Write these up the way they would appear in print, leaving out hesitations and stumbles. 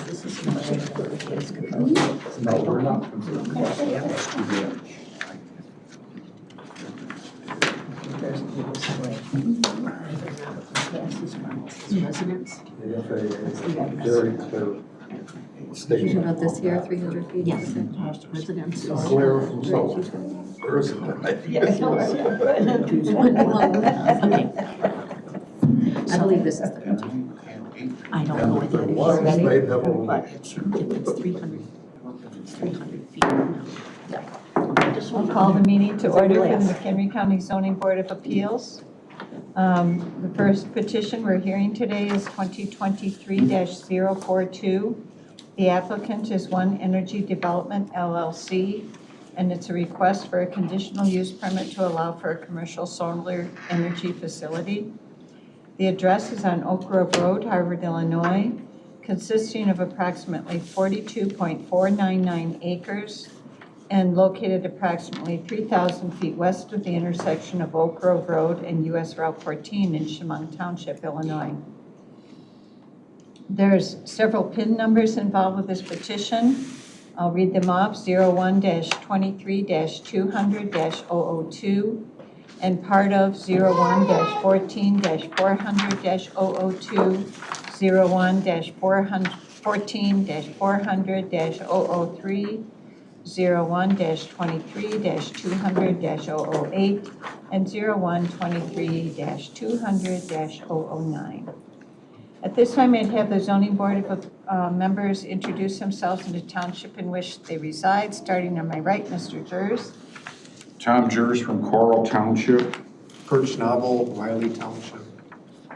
this is not where the kids could go. No, we're not. There's this way. Passes by his residence. They have a very clear statement. About this here, 300 feet? Yes, residence. Clear from solar. There isn't that. Yes. I believe this is the I don't know what There that was, is, they'd have a but it's 300 feet now. I just I'll want call the meeting to order for the Yes. McHenry County Zoning Board of Appeals. The first petition we're hearing today is 2023-042. The applicant is One Energy Development LLC, and it's a request for a conditional use permit to allow for a commercial solar energy facility. The address is on Oak Grove Road, Harvard, Illinois, consisting of approximately 42.499 acres and located approximately 3,000 feet west of the intersection of Oak Grove Road and US Route 14 in Chemung Township, Illinois. There's several PIN numbers involved with this petition. I'll read them off: 01-23-200-002 and part of 01-14-400-002, 01-14-400-003, 01-23-200-008, and 01-23-200-009. At this time, I'd have the zoning board of members introduce themselves and the township in which they reside. Starting on my right, Mr. Jers. Tom Jers from Coral Township. Kurt Schnabel, Wiley Township.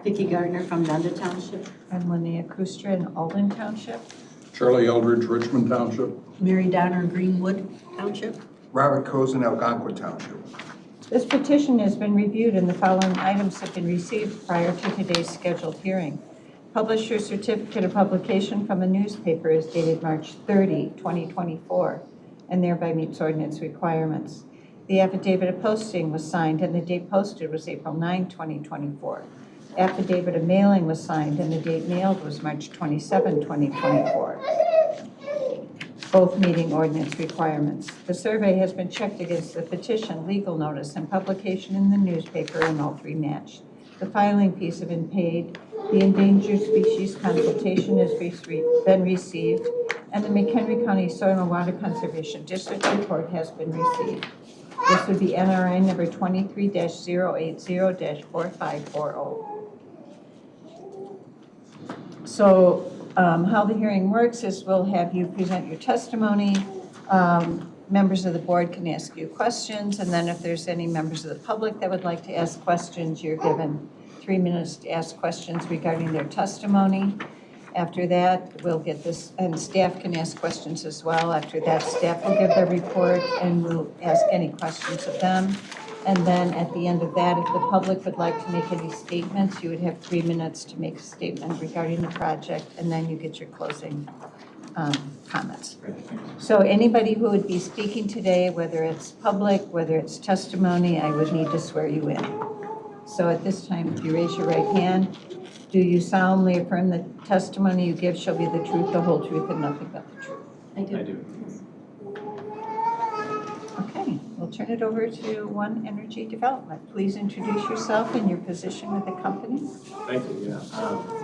Vicki Gardner from Nunda Township. And Linnea Kustra in Alden Township. Charlie Eldridge, Richmond Township. Mary Donner, Greenwood Township. Robert Cozen, Algonquin Township. This petition has been reviewed and the following items have been received prior to today's scheduled hearing. Publisher certificate of publication from a newspaper is dated March 30, 2024, and thereby meets ordinance requirements. The affidavit of posting was signed and the date posted was April 9, 2024. Affidavit of mailing was signed and the date mailed was March 27, 2024. Both meeting ordinance requirements. The survey has been checked against the petition, legal notice, and publication in the newspaper, and all three match. The filing fees have been paid. The endangered species consultation has been received, and the McHenry County Soil and Water Conservation District report has been received. This would be NRI number 23-080-4540. So how the hearing works is we'll have you present your testimony. Members of the board can ask you questions, and then if there's any members of the public that would like to ask questions, you're given 3 minutes to ask questions regarding their testimony. After that, we'll get this, and staff can ask questions as well. After that, staff will give their report, and we'll ask any questions of them. And then at the end of that, if the public would like to make any statements, you would have 3 minutes to make a statement regarding the project, and then you get your closing comments. So anybody who would be speaking today, whether it's public, whether it's testimony, I would need to swear you in. So at this time, if you raise your right hand, do you solemnly affirm the testimony you give shall be the truth, the whole truth, and nothing but the truth? I do. I do. Okay, we'll turn it over to One Energy Development. Please introduce yourself and your position with the company. Thank you, yeah.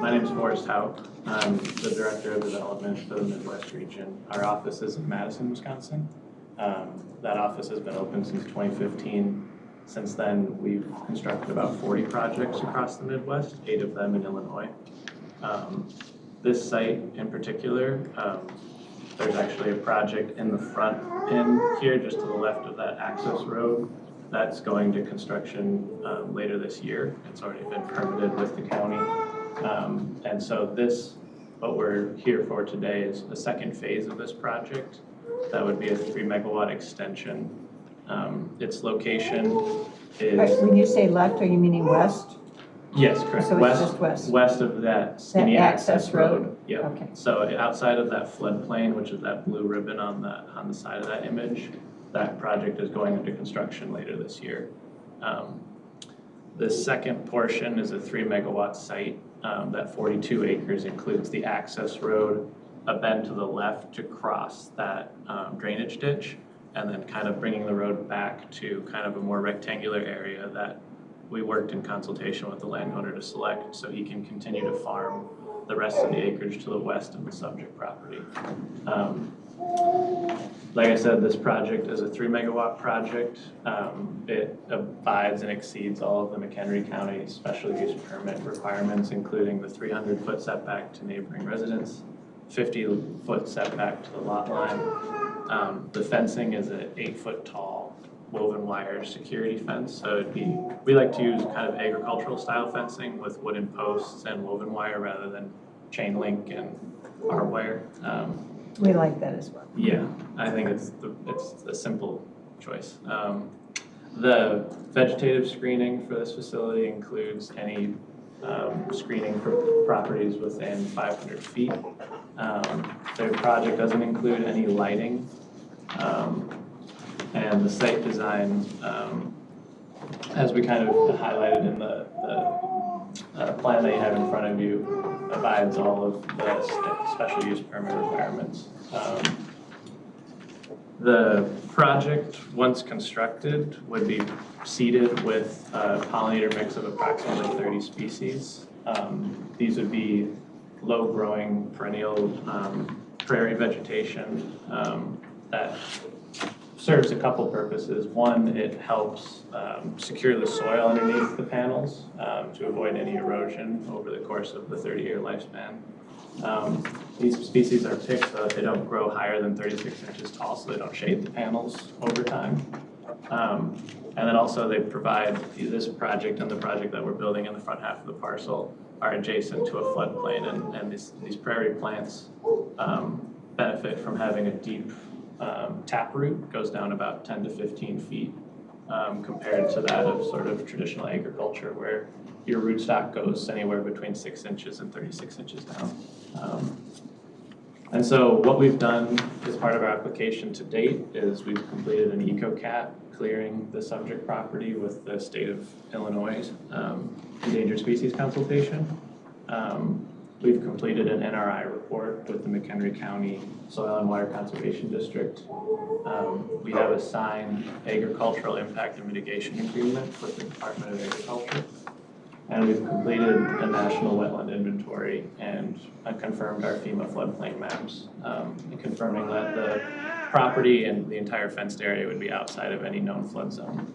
My name is Forrest Hauk. I'm the Director of Development for the Midwest region. Our office is in Madison, Wisconsin. That office has been open since 2015. Since then, we've constructed about 40 projects across the Midwest, 8 of them in Illinois. This site in particular, there's actually a project in the front end here, just to the left of that access road, that's going to construction later this year. It's already been permitted with the county. And so what we're here for today is the second phase of this project. That would be a 3 megawatt extension. Its location is... When you say left, are you meaning west? Yes, correct. So it's just west? West of that skinny access road? Yep. Okay. So outside of that floodplain, which is that blue ribbon on the side of that image, that project is going into construction later this year. The second portion is a 3 megawatt site. That 42 acres includes the access road a bend to the left to cross that drainage ditch, and then kind of bringing the road back to kind of a more rectangular area that we worked in consultation with the landowner to select so he can continue to farm the rest of the acreage to the west of the subject property. Like I said, this project is a 3 megawatt project. It abides and exceeds all of the McHenry County special use permit requirements, including the 300-foot setback to neighboring residents, 50-foot setback to the lot line. The fencing is an 8-foot tall woven wire security fence. So we like to use kind of agricultural style fencing with wooden posts and woven wire rather than chain link and barbed wire. We like that as well. Yeah, I think it's a simple choice. The vegetative screening for this facility includes any screening for properties within 500 feet. Their project doesn't include any lighting. And the site design, as we kind of highlighted in the plan that you have in front of you, abides all of the special use permit requirements. The project, once constructed, would be seeded with a pollinator mix of approximately 30 species. These would be low-growing perennial prairie vegetation that serves a couple purposes. One, it helps secure the soil underneath the panels to avoid any erosion over the course of the 30-year lifespan. These species are picked so that they don't grow higher than 36 inches tall, so they don't shade the panels over time. And then also they provide, this project and the project that we're building in the front half of the parcel are adjacent to a floodplain, and these prairie plants benefit from having a deep taproot. Goes down about 10 to 15 feet compared to that of sort of traditional agriculture where your rootstock goes anywhere between 6 inches and 36 inches down. And so what we've done as part of our application to date is we've completed an EcoCat clearing the subject property with the state of Illinois endangered species consultation. We've completed an NRI report with the McHenry County Soil and Water Conservation District. We have a signed agricultural impact and mitigation agreement with the Department of Agriculture. And we've completed a national wetland inventory and confirmed our FEMA floodplain maps, confirming that the property and the entire fenced area would be outside of any known flood zone.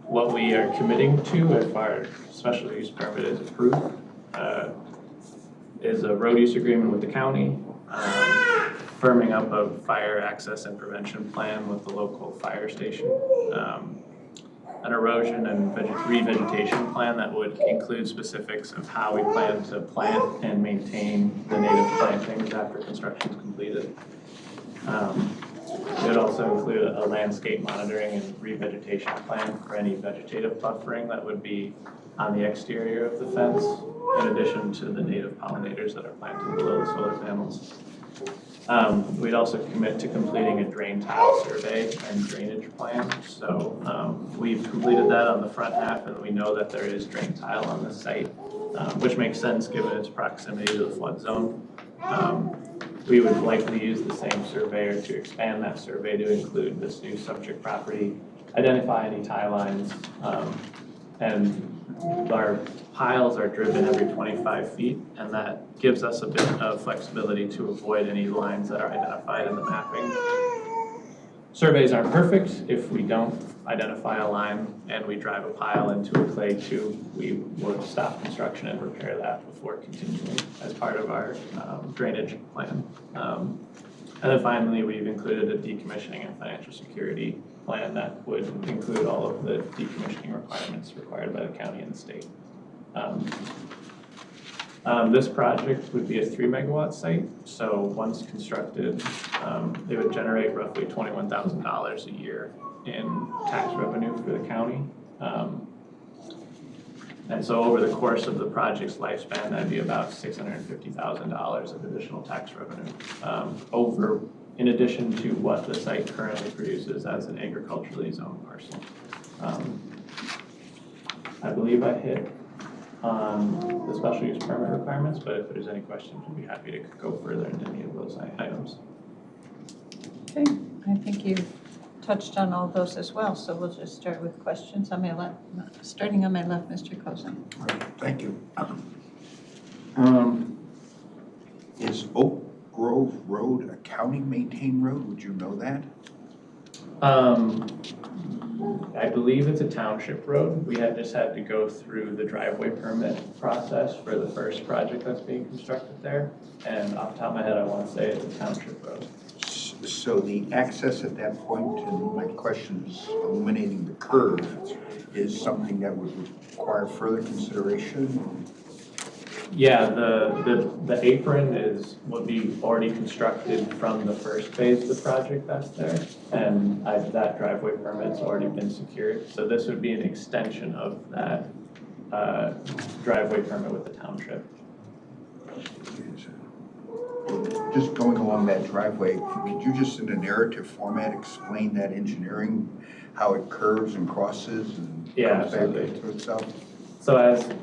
What we are committing to if our special use permit is approved is a road use agreement with the county, firming up a fire access and prevention plan with the local fire station, an erosion and revegetation plan that would include specifics of how we plan to plant and maintain the native plantings after construction is completed. It would also include a landscape monitoring and revegetation plan for any vegetative buffering that would be on the exterior of the fence, in addition to the native pollinators that are planted below the solar panels. We'd also commit to completing a drain tile survey and drainage plan. So we've completed that on the front half, and we know that there is drain tile on the site, which makes sense given its proximity to the flood zone. We would likely use the same surveyor to expand that survey to include this new subject property, identify any tie lines, and our piles are driven every 25 feet, and that gives us a bit of flexibility to avoid any lines that are identified in the mapping. Surveys aren't perfect. If we don't identify a line and we drive a pile into a clay tube, we would stop construction and repair that before continuing as part of our drainage plan. And then finally, we've included a decommissioning and financial security plan that would include all of the decommissioning requirements required by the county and the state. This project would be a 3 megawatt site, so once constructed, it would generate roughly $21,000 a year in tax revenue for the county. And so over the course of the project's lifespan, that'd be about $650,000 of additional tax revenue, in addition to what the site currently produces as an agriculturally zoned parcel. I believe I hit on the special use permit requirements, but if there's any questions, we'd be happy to go further into any of those items. Okay, I think you touched on all those as well, so we'll just start with questions on my left, starting on my left, Mr. Kozin. Thank you. Is Oak Grove Road a county-maintained road? Would you know that? I believe it's a township road. We just had to go through the driveway permit process for the first project that's being constructed there. And off the top of my head, I want to say it's a township road. So the access at that point, and my question is eliminating the curve, is something that would require further consideration? Yeah, the apron would be already constructed from the first phase of the project that's there. And that driveway permit's already been secured. So this would be an extension of that driveway permit with the township. Just going along that driveway, could you just in a narrative format explain that engineering, how it curves and crosses and Yeah, comes back absolutely. into itself? So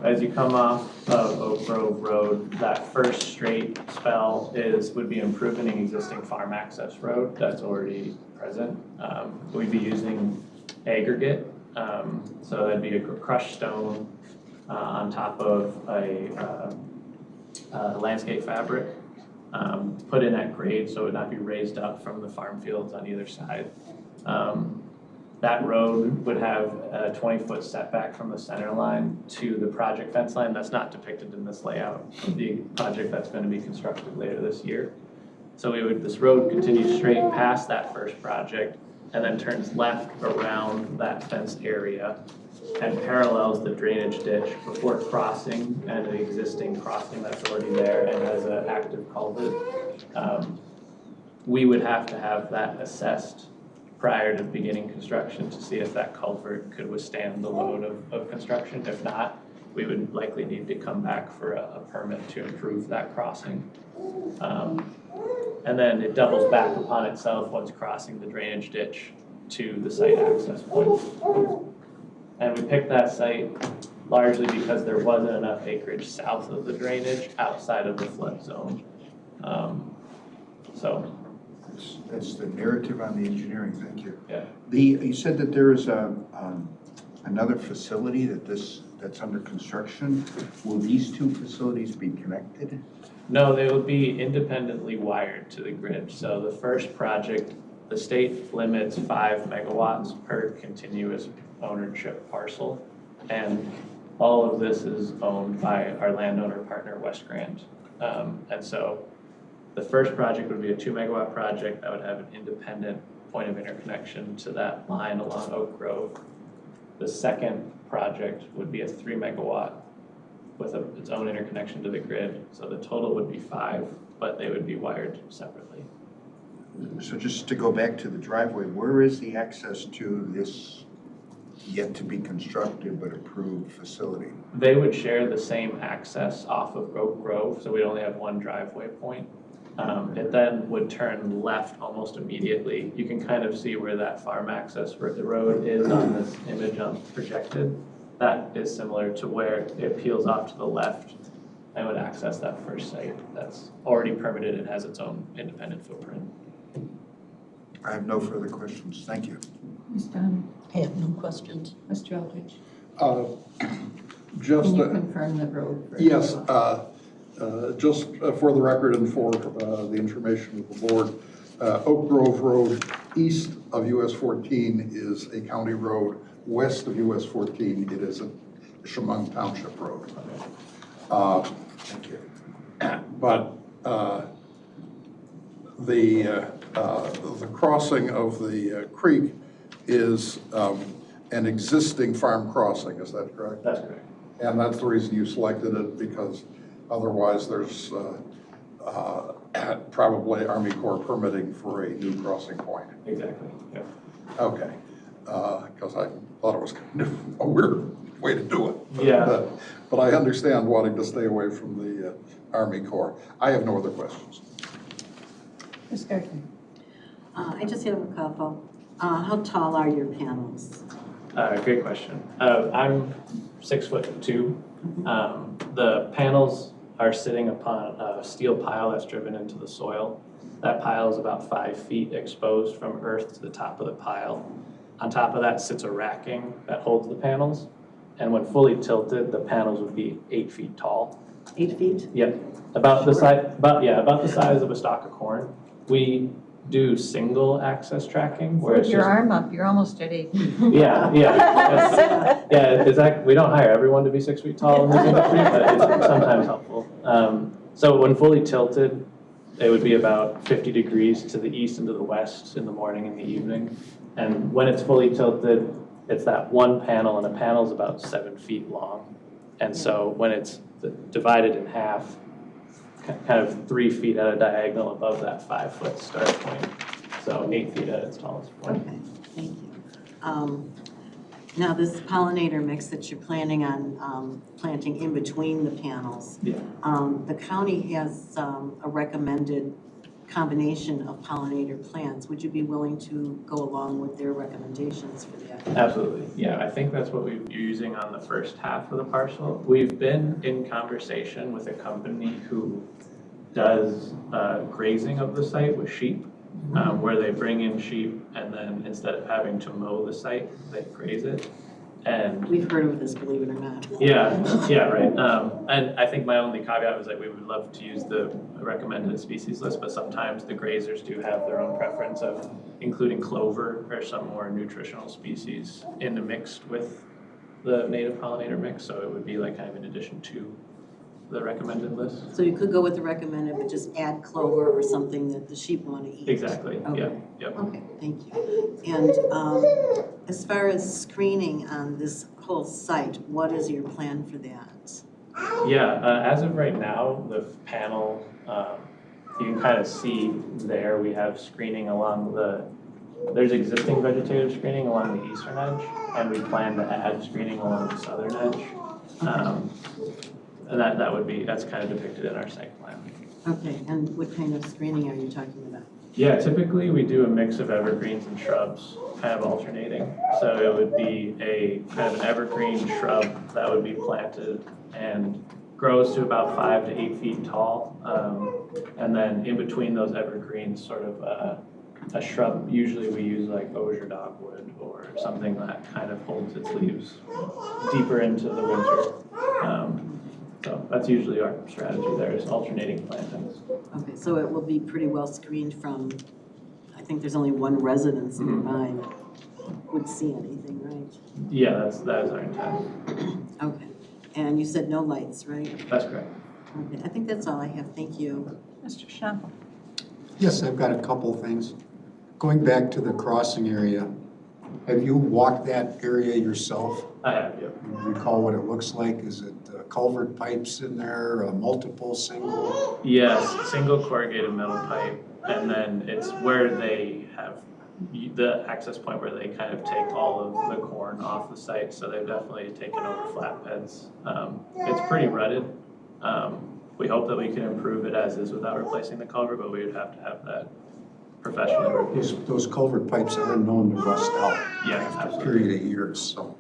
as you come off of Oak Grove Road, that first straight spell would be improving an existing farm access road that's already present. We'd be using aggregate, so that'd be a crushed stone on top of a landscape fabric, put in at grade so it would not be raised up from the farm fields on either side. That road would have a 20-foot setback from the center line to the project fence line. That's not depicted in this layout of the project that's going to be constructed later this year. So this road continues straight past that first project and then turns left around that fenced area and parallels the drainage ditch before crossing and the existing crossing that's already there and has an active culvert. We would have to have that assessed prior to beginning construction to see if that culvert could withstand the load of construction. If not, we would likely need to come back for a permit to improve that crossing. And then it doubles back upon itself once crossing the drainage ditch to the site access point. And we picked that site largely because there wasn't enough acreage south of the drainage outside of the flood zone. That's the narrative on the engineering, thank you. Yeah. You said that there is another facility that's under construction. Will these two facilities be connected? No, they would be independently wired to the grid. So the first project, the state limits 5 megawatts per continuous ownership parcel. And all of this is owned by our landowner partner, West Grand. And so the first project would be a 2 megawatt project that would have an independent point of interconnection to that line along Oak Grove. The second project would be a 3 megawatt with its own interconnection to the grid. So the total would be 5, but they would be wired separately. So just to go back to the driveway, where is the access to this yet to be constructed but approved facility? They would share the same access off of Oak Grove, so we'd only have one driveway point. It then would turn left almost immediately. You can kind of see where that farm access the road is on this image projected. That is similar to where it peels off to the left and would access that first site. That's already permitted and has its own independent footprint. I have no further questions, thank you. Ms. Dunn, I have no questions. Mr. Eldridge, Just, can you confirm the road? for yes, everyone? just for the record and for the information of the board, Oak Grove Road east of US 14 is a county road. West of US 14, it is a Chemung Township road. Thank you. But the crossing of the creek is an existing farm crossing, is that correct? That's correct. And that's the reason you selected it, because otherwise there's probably Army Corps permitting for a new crossing point. Exactly, yeah. Okay, because I thought it was kind of a weird way to do it. Yeah. But I understand wanting to stay away from the Army Corps. I have no other questions. Ms. Gardner, I just have a couple. How tall are your panels? Great question. I'm 6'2". The panels are sitting upon a steel pile that's driven into the soil. That pile is about 5 feet exposed from earth to the top of the pile. On top of that sits a racking that holds the panels. And when fully tilted, the panels would be 8 feet tall. 8 feet? Yep, about the size, about the size of a stalk of corn. We do single access tracking where Put it's your just, arm up, you're almost at 8 feet. yeah. We don't hire everyone to be 6 feet tall in this industry, but it's sometimes helpful. So when fully tilted, it would be about 50 degrees to the east and to the west in the morning and the evening. And when it's fully tilted, it's that one panel, and a panel's about 7 feet long. And so when it's divided in half, kind of 3 feet at a diagonal above that 5 foot start point. So 8 feet at its tallest point. Okay, thank you. Now, this pollinator mix that you're planning on planting in between the panels, Yeah. the county has a recommended combination of pollinator plants. Would you be willing to go along with their recommendations for that? Absolutely, yeah, I think that's what you're using on the first half of the parcel. We've been in conversation with a company who does grazing of the site with sheep, where they bring in sheep and then instead of having to mow the site, they graze it. And We've heard of this, believe it or not. yeah, right. And I think my only caveat was that we would love to use the recommended species list, but sometimes the grazers do have their own preference of including clover or some more nutritional species in the mixed with the native pollinator mix. So it would be like kind of in addition to the recommended list. So you could go with the recommended, but just add clover or something that the sheep want to eat. Exactly, yeah, Okay. yep. Okay, thank you. And as far as screening on this whole site, what is your plan for that? Yeah, as of right now, the panel, you can kind of see there, we have screening along there's existing vegetative screening along the eastern edge, and we plan to add screening along the southern edge. And that's kind of depicted in our site plan. Okay, and what kind of screening are you talking about? Yeah, typically we do a mix of evergreens and shrubs, kind of alternating. So it would be a kind of an evergreen shrub that would be planted and grows to about 5 to 8 feet tall. And then in between those evergreens, sort of a shrub, usually we use like osier dogwood or something that kind of holds its leaves deeper into the winter. So that's usually our strategy there, is alternating plantings. Okay, so it will be pretty well screened from, I think there's only one residence nearby that would see anything, right? Yeah, that is our intent. Okay, and you said no lights, right? That's correct. Okay, I think that's all I have, thank you. Mr. Schnappel. Yes, I've got a couple of things. Going back to the crossing area, have you walked that area yourself? I have, yep. Do you recall what it looks like? Is it culvert pipes in there, multiple, single? Yes, single corrugated metal pipe, and then it's where they have the access point where they kind of take all of the corn off the site, so they've definitely taken over flatbeds. It's pretty rutted. We hope that we can improve it as is without replacing the culvert, but we would have to have that professionally reviewed. Those culvert pipes are known to rust out Yeah, after a absolutely. period of years, so.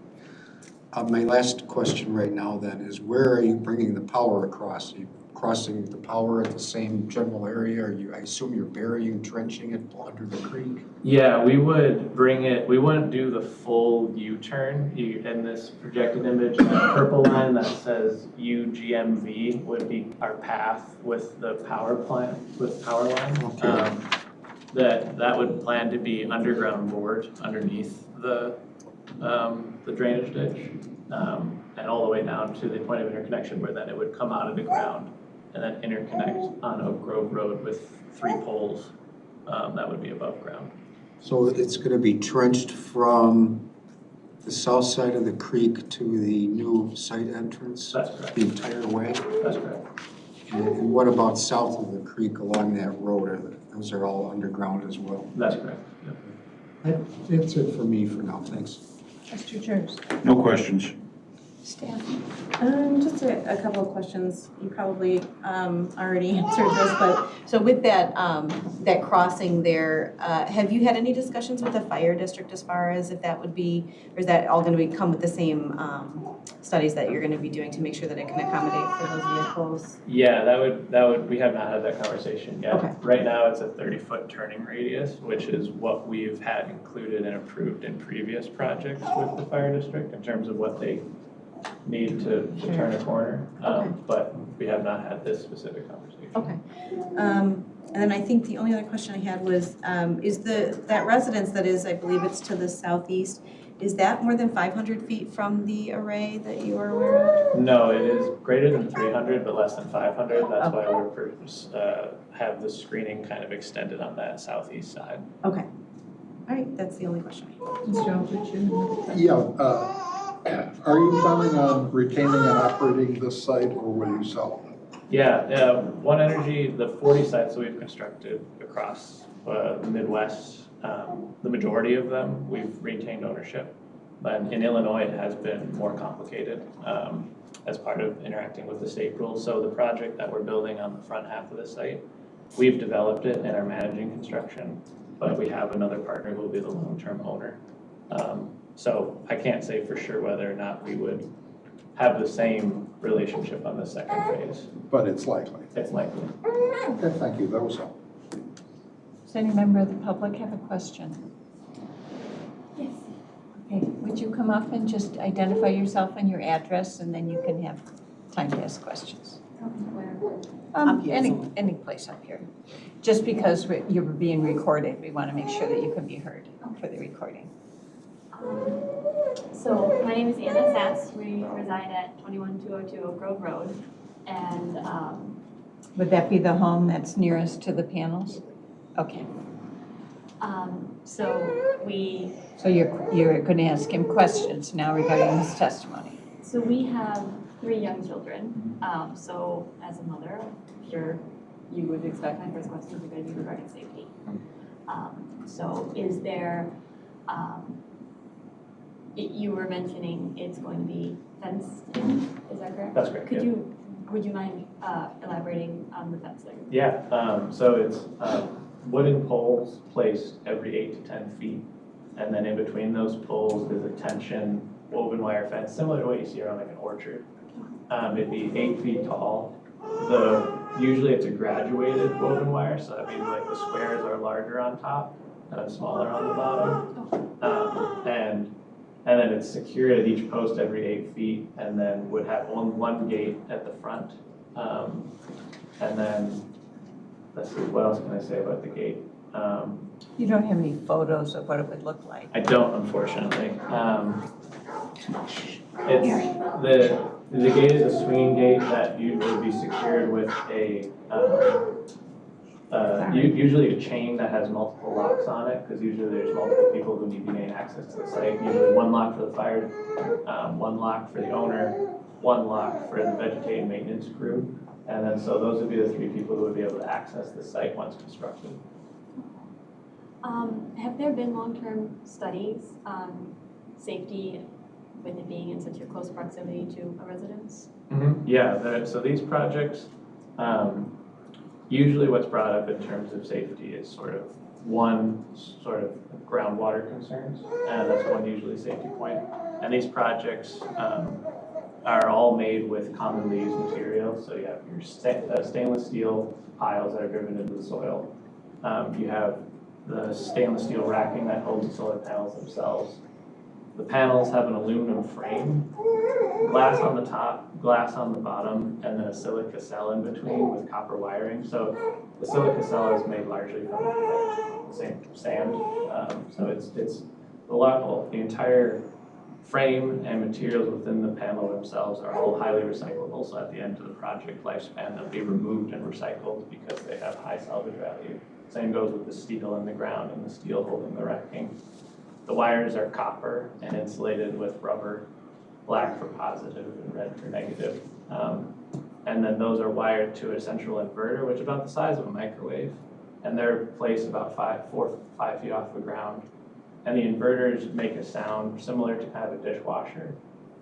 My last question right now then is, where are you bringing the power across? Are you crossing the power at the same general area, or I assume you're burying, trenching it under the creek? Yeah, we would bring it, we wouldn't do the full U-turn. In this projected image, the purple line that says UGMV would be our path with the power plant, with power line. Okay. That would plan to be underground bored underneath the drainage ditch, and all the way down to the point of interconnection where then it would come out of the ground and then interconnect on Oak Grove Road with 3 poles that would be above ground. So it's going to be trenched from the south side of the creek to the new site entrance? That's correct. The entire way? That's correct. And what about south of the creek along that road? Those are all underground as well? That's correct. Yep. That's it for me for now, thanks. Mr. Jers. No questions. Staff? Just a couple of questions. You probably already answered this, but so with that, that crossing there, have you had any discussions with the fire district as far as if that would be, or is that all going to come with the same studies that you're going to be doing to make sure that it can accommodate for those vehicles? Yeah, that would, we have not had that conversation yet. Okay. Right now, it's a 30-foot turning radius, which is what we've had included and approved in previous projects with the fire district in terms of what they need to turn a corner. Okay. But we have not had this specific conversation. Okay. And then I think the only other question I had was, is that residence that is, I believe it's to the southeast, is that more than 500 feet from the array that you are aware of? No, it is greater than 300, but less than 500. That's why we're, have the screening kind of extended on that southeast side. Okay. All right, that's the only question I had. Mr. Aldrich, Yeah, are you planning on retaining and operating this site, or will you sell it? Yeah, One Energy, the 40 sites that we've constructed across the Midwest, the majority of them, we've retained ownership. But in Illinois, it has been more complicated as part of interacting with the state rules. So the project that we're building on the front half of the site, we've developed it and are managing construction, but we have another partner who will be the long-term owner. So I can't say for sure whether or not we would have the same relationship on the second phase. But it's likely. It's likely. Okay, thank you, that was all. does any member of the public have a question? Yes. Okay, would you come up and just identify yourself and your address, and then you can have time to ask questions? Up here Any somewhere. place up here. Just because you're being recorded, we want to make sure that you can be heard for the recording. So my name is Anna Sass. We reside at 21202 Oak Grove Road. And Would that be the home that's nearest to the panels? Okay, so we so you're going to ask him questions now regarding his testimony. have 3 young children. So as a mother, I'm sure you would expect my first questions are going to be regarding safety. So is there, you were mentioning it's going to be fenced in, is that correct? That's correct, yeah. Would you mind elaborating on the fencing? Yeah, so it's wooden poles placed every 8 to 10 feet. And then in between those poles is a tension woven wire fence, similar to what you see around like an orchard. It'd be 8 feet tall. Usually it's a graduated woven wire, so that means like the squares are larger on top and smaller on the bottom. And then it's secured at each post every 8 feet, and then would have one gate at the front. And then, let's see, what else can I say about the gate? You don't have any photos of what it would look like. I don't, unfortunately. The gate is a swinging gate that would be secured with usually a chain that has multiple locks on it, because usually there's multiple people who need to gain access to the site. Usually one lock for the fire, one lock for the owner, one lock for the vegetative maintenance crew. And then so those would be the 3 people who would be able to access the site once constructed. Have there been long-term studies on safety with it being in such a close proximity to a residence? Yeah, so these projects, usually what's brought up in terms of safety is sort of groundwater concerns, and that's one usually safety point. And these projects are all made with commonly used materials. So you have your stainless steel piles that are driven into the soil. You have the stainless steel racking that holds the solar panels themselves. The panels have an aluminum frame, glass on the top, glass on the bottom, and then a silica cell in between with copper wiring. So the silica cell is made largely from the same sand. So it's the entire frame and materials within the panel themselves are all highly recyclable. So at the end of the project lifespan, they'll be removed and recycled because they have high salvage value. Same goes with the steel in the ground and the steel holding the racking. The wires are copper and insulated with rubber, black for positive and red for negative. And then those are wired to a central inverter, which is about the size of a microwave. And they're placed about 5 feet off the ground. And the inverters make a sound similar to kind of a dishwasher.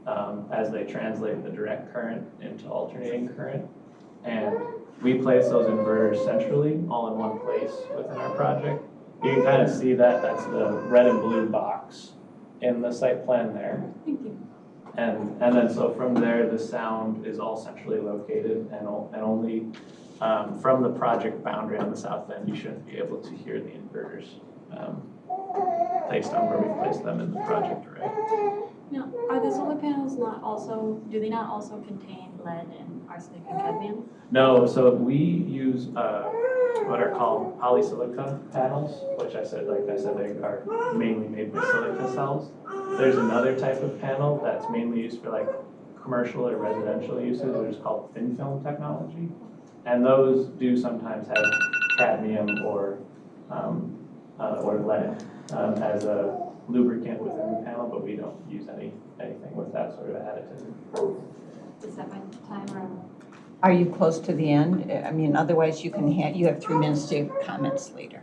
as they translate the direct current into alternating current. And we place those inverters centrally, all in one place within our project. You can kind of see that, that's the red and blue box in the site plan there. Thank you. And then so from there, the sound is all centrally located and only from the project boundary on the south end, you shouldn't be able to hear the inverters based on where we place them in the project array. Now, are the solar panels not also, do they not also contain lead and arsenic and cadmium? No, so we use what are called polysilica panels, which I said they are mainly made with silica cells. There's another type of panel that's mainly used for like commercial or residential uses, which is called thin film technology. And those do sometimes have cadmium or lead as a lubricant within the panel, but we don't use anything with that sort of additive. Is that my time or? Are you close to the end? I mean, otherwise you have 3 minutes to comments later.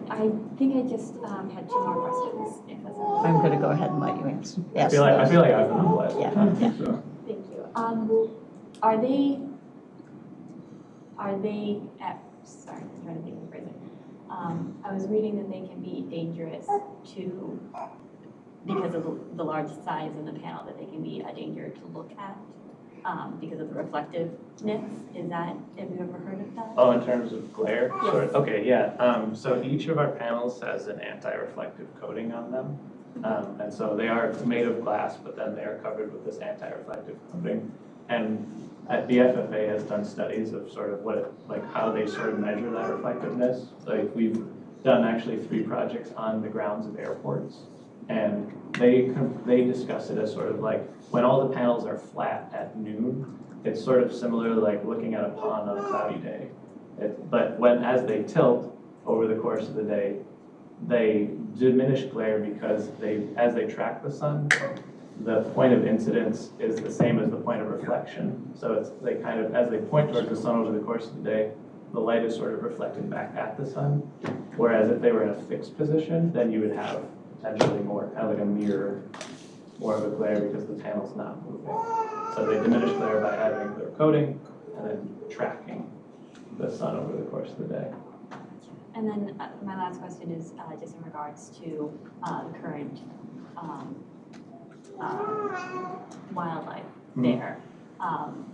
I think I just had 2 more questions, if that's okay. I'm going to go ahead and let you answer. I feel like I've been blessed. Yeah. So. Thank you. Are they sorry, I'm trying to think of the phrasing. I was reading that they can be dangerous because of the large size in the panel, that they can be a danger to look at because of the reflectiveness. Have you ever heard of that? Oh, in terms of glare? Yes. Sort of. Okay, yeah. So each of our panels has an anti-reflective coating on them. And so they are made of glass, but then they are covered with this anti-reflective coating. And the FFA has done studies of sort of how they sort of measure that reflectiveness. Like we've done actually 3 projects on the grounds of airports. And they discuss it as sort of like when all the panels are flat at noon, it's sort of similar to like looking at a pond on a cloudy day. But as they tilt over the course of the day, they diminish glare because as they track the sun, the point of incidence is the same as the point of reflection. So as they point towards the sun over the course of the day, the light is sort of reflected back at the sun. Whereas if they were in a fixed position, then you would have potentially more, kind of like a mirror, more of a glare because the panel's not moving. So they diminish glare by having their coating and then tracking the sun over the course of the day. And then my last question is just in regards to the current wildlife there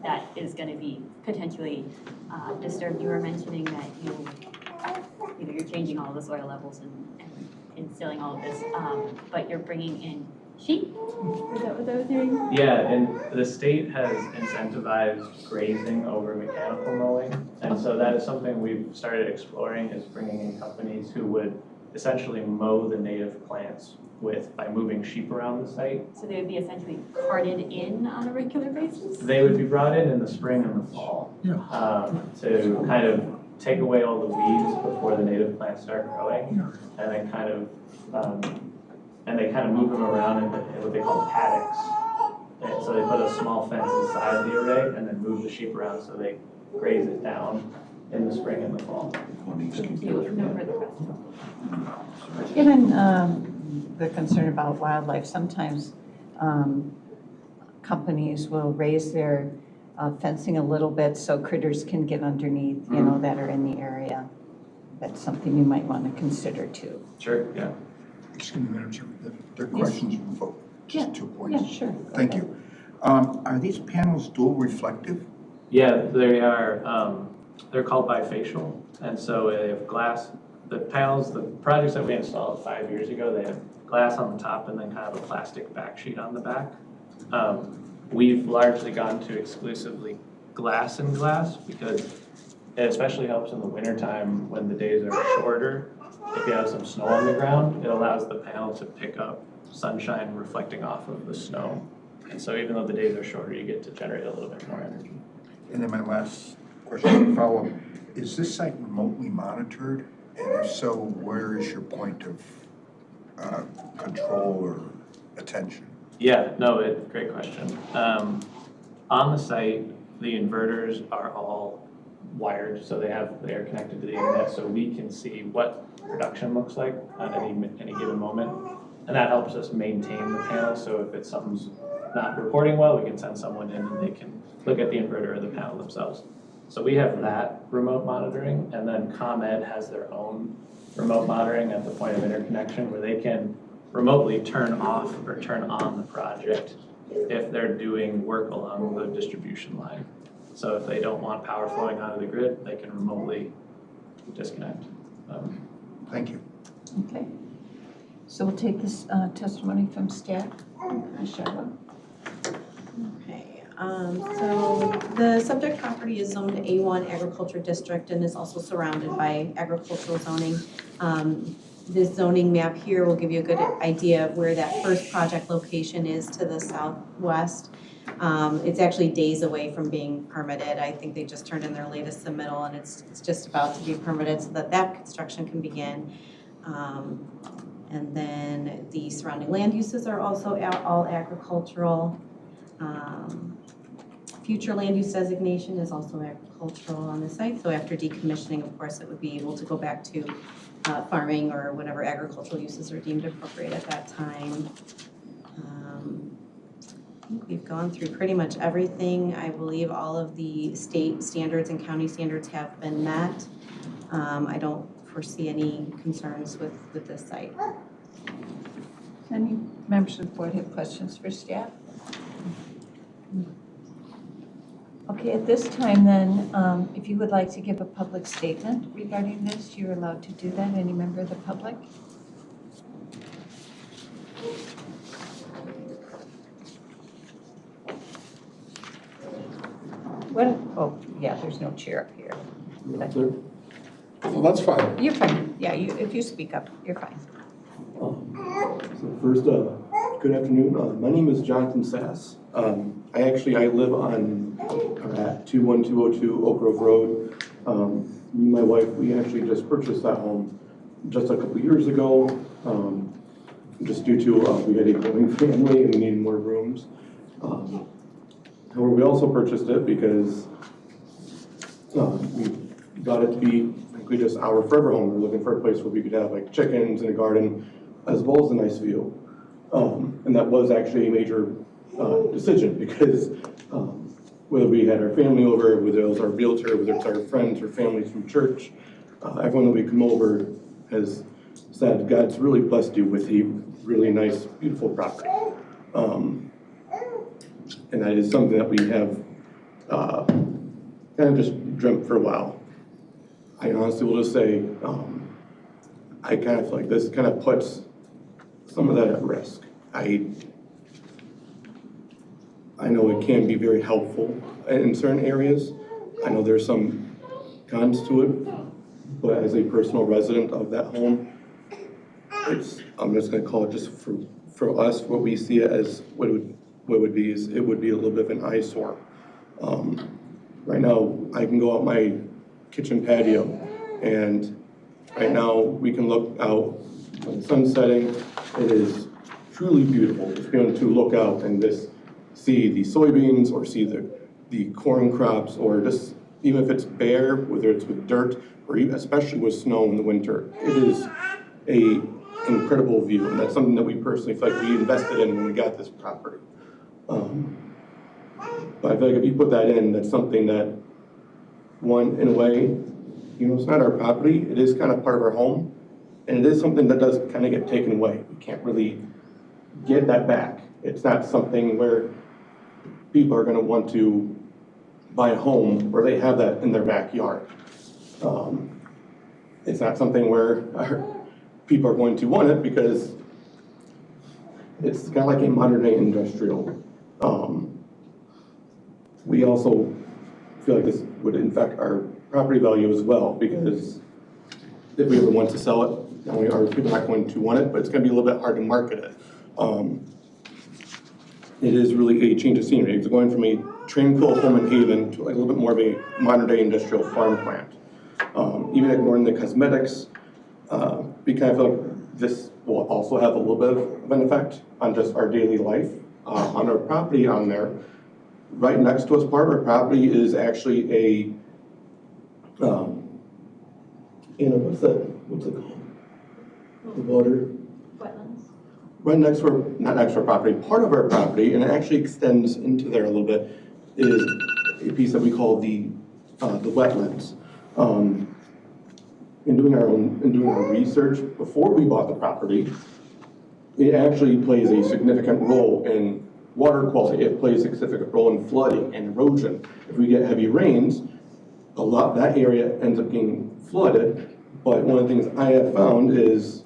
that is going to be potentially disturbed. You were mentioning that you're changing all the soil levels and instilling all of this, but you're bringing in sheep? Is that what I was hearing? Yeah, and the state has incentivized grazing over mechanical mowing. And so that is something we've started exploring, is bringing in companies who would essentially mow the native plants by moving sheep around the site. So they would be essentially carted in on a regular basis? They would be brought in the spring and the fall to kind of take away all the weeds before the native plants start growing, and then they kind of move them around in what they call paddocks. And so they put a small fence inside the array and then move the sheep around so they graze it down in the spring and the fall. Thank you. No further questions. Given the concern about wildlife, sometimes companies will raise their fencing a little bit so critters can get underneath, that are in the area. That's something you might want to consider too. Sure, yeah. Excuse me, Madam Chair, there are questions from folks, just 2 points. Yeah, sure. Thank you. Are these panels dual reflective? Yeah, they are, they're called bifacial, and so they have glass. The panels, the projects that we installed 5 years ago, they had glass on the top and then kind of a plastic back sheet on the back. We've largely gone to exclusively glass and glass because it especially helps in the wintertime when the days are shorter. If you have some snow on the ground, it allows the panel to pick up sunshine reflecting off of the snow. And so even though the days are shorter, you get to generate a little bit more energy. And then my last question, follow-up, is this site remotely monitored? And if so, where is your point of control or attention? Yeah, no, great question. On the site, the inverters are all wired, so they are connected to the internet, so we can see what production looks like at any given moment. And that helps us maintain the panel, so if something's not reporting well, we can send someone in and they can look at the inverter or the panel themselves. So we have that remote monitoring, and then ComEd has their own remote monitoring at the point of interconnection where they can remotely turn off or turn on the project if they're doing work along the distribution line. So if they don't want power flowing onto the grid, they can remotely disconnect. Thank you. Okay. So we'll take this testimony from staff. Charlotte? Okay, so the subject property is zoned A1 agriculture district and is also surrounded by agricultural zoning. This zoning map here will give you a good idea of where that first project location is to the southwest. It's actually days away from being permitted. I think they just turned in their latest submittal and it's just about to be permitted so that construction can begin. And then the surrounding land uses are also all agricultural. Future land use designation is also agricultural on the site. So after decommissioning, of course, it would be able to go back to farming or whatever agricultural uses are deemed appropriate at that time. I think we've gone through pretty much everything. I believe all of the state standards and county standards have been met. I don't foresee any concerns with this site. Any members of the board have questions for staff? Okay, at this time then, if you would like to give a public statement regarding this, you're allowed to do that. Any member of the public? What? Oh, yeah, there's no chair up here. Well, that's fine. You're fine. Yeah, if you speak up, you're fine. So first, good afternoon. My name is Jonathan Sass. I live on at 21202 Oak Grove Road. Me and my wife, we actually just purchased that home just a couple years ago. Just due to we had a growing family and we needed more rooms. However, we also purchased it because we got it to be frankly just our forever home. We were looking for a place where we could have like chickens and a garden, as well as a nice view. And that was actually a major decision because whether we had our family over, whether it was our realtor, whether it's our friends or families from church, everyone that we come over has said, God's really blessed you with a really nice, beautiful property. And that is something that we have kind of just dreamt for a while. I honestly will just say, I kind of feel like this kind of puts some of that at risk. I know it can be very helpful in certain areas. I know there's some cons to it, but as a personal resident of that home, I'm just gonna call it just for us, what we see it as what it would be is it would be a little bit of an eyesore. Right now, I can go out my kitchen patio and right now we can look out when the sun's setting. It is truly beautiful just being able to look out and just see the soybeans or see the corn crops, or just even if it's bare, whether it's with dirt or even, especially with snow in the winter, it is a incredible view, and that's something that we personally feel like we invested in when we got this property. But I feel like if you put that in, that's something that, one, in a way, it's not our property, it is kind of part of our home, and it is something that does kind of get taken away. We can't really get that back. It's not something where people are going to want to buy a home where they have that in their backyard. It's not something where people are going to want it because it's kind of like a modern day industrial. We also feel like this would affect our property value as well, because if we ever want to sell it, not only are people not going to want it, but it's going to be a little bit hard to market it. It is really a change of scenery. It's going from a tranquil home in Haven to a little bit more of a modern day industrial farm plant. Even ignoring the cosmetics, we kind of feel like this will also have a little bit of an effect on just our daily life. On our property on there, right next to us, part of our property is actually a, what's it called? The water? Wetlands? right next to our, not next to our property, part of our property, and it actually extends into there a little bit, is a piece that we call the wetlands. In doing our research before we bought the property, it actually plays a significant role in water quality. It plays a significant role in flooding and erosion. If we get heavy rains, that area ends up getting flooded. But one of the things I have found is,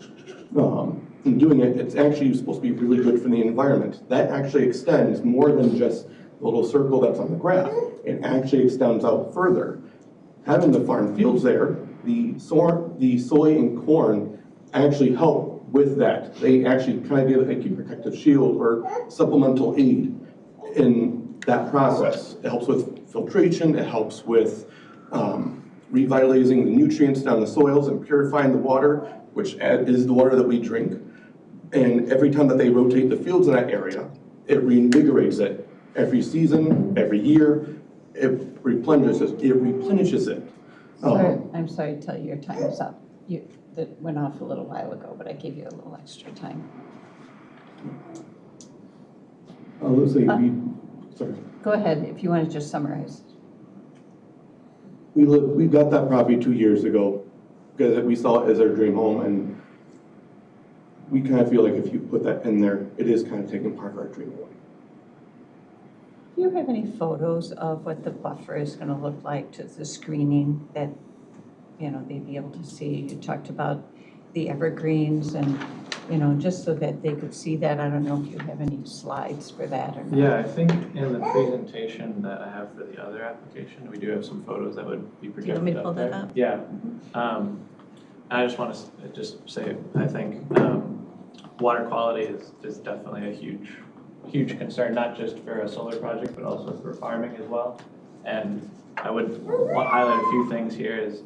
in doing it, it's actually supposed to be really good for the environment. That actually extends more than just the little circle that's on the graph. It actually extends out further. Having the farm fields there, the soy and corn actually help with that. They actually kind of give a protective shield or supplemental aid in that process. It helps with filtration, it helps with revitalizing the nutrients down the soils and purifying the water, which is the water that we drink. And every time that they rotate the fields in that area, it reinvigorates it. Every season, every year, it replenishes it. I'm sorry to tell you your time is up. That went off a little while ago, but I gave you a little extra time. Let's say sorry. Go ahead, if you want to just summarize. We got that property 2 years ago because we saw it as our dream home, and we kind of feel like if you put that in there, it is kind of taking part of our dream away. Do you have any photos of what the buffer is going to look like to the screening that, they'd be able to see? You talked about the evergreens and, just so that they could see that. I don't know if you have any slides for that or not. Yeah, I think in the presentation that I have for the other application, we do have some photos that would be projected up there. Do you want me to pull that up? Yeah. I just want to just say, I think water quality is definitely a huge concern, not just for a solar project, but also for farming as well. And I would want to highlight a few things here is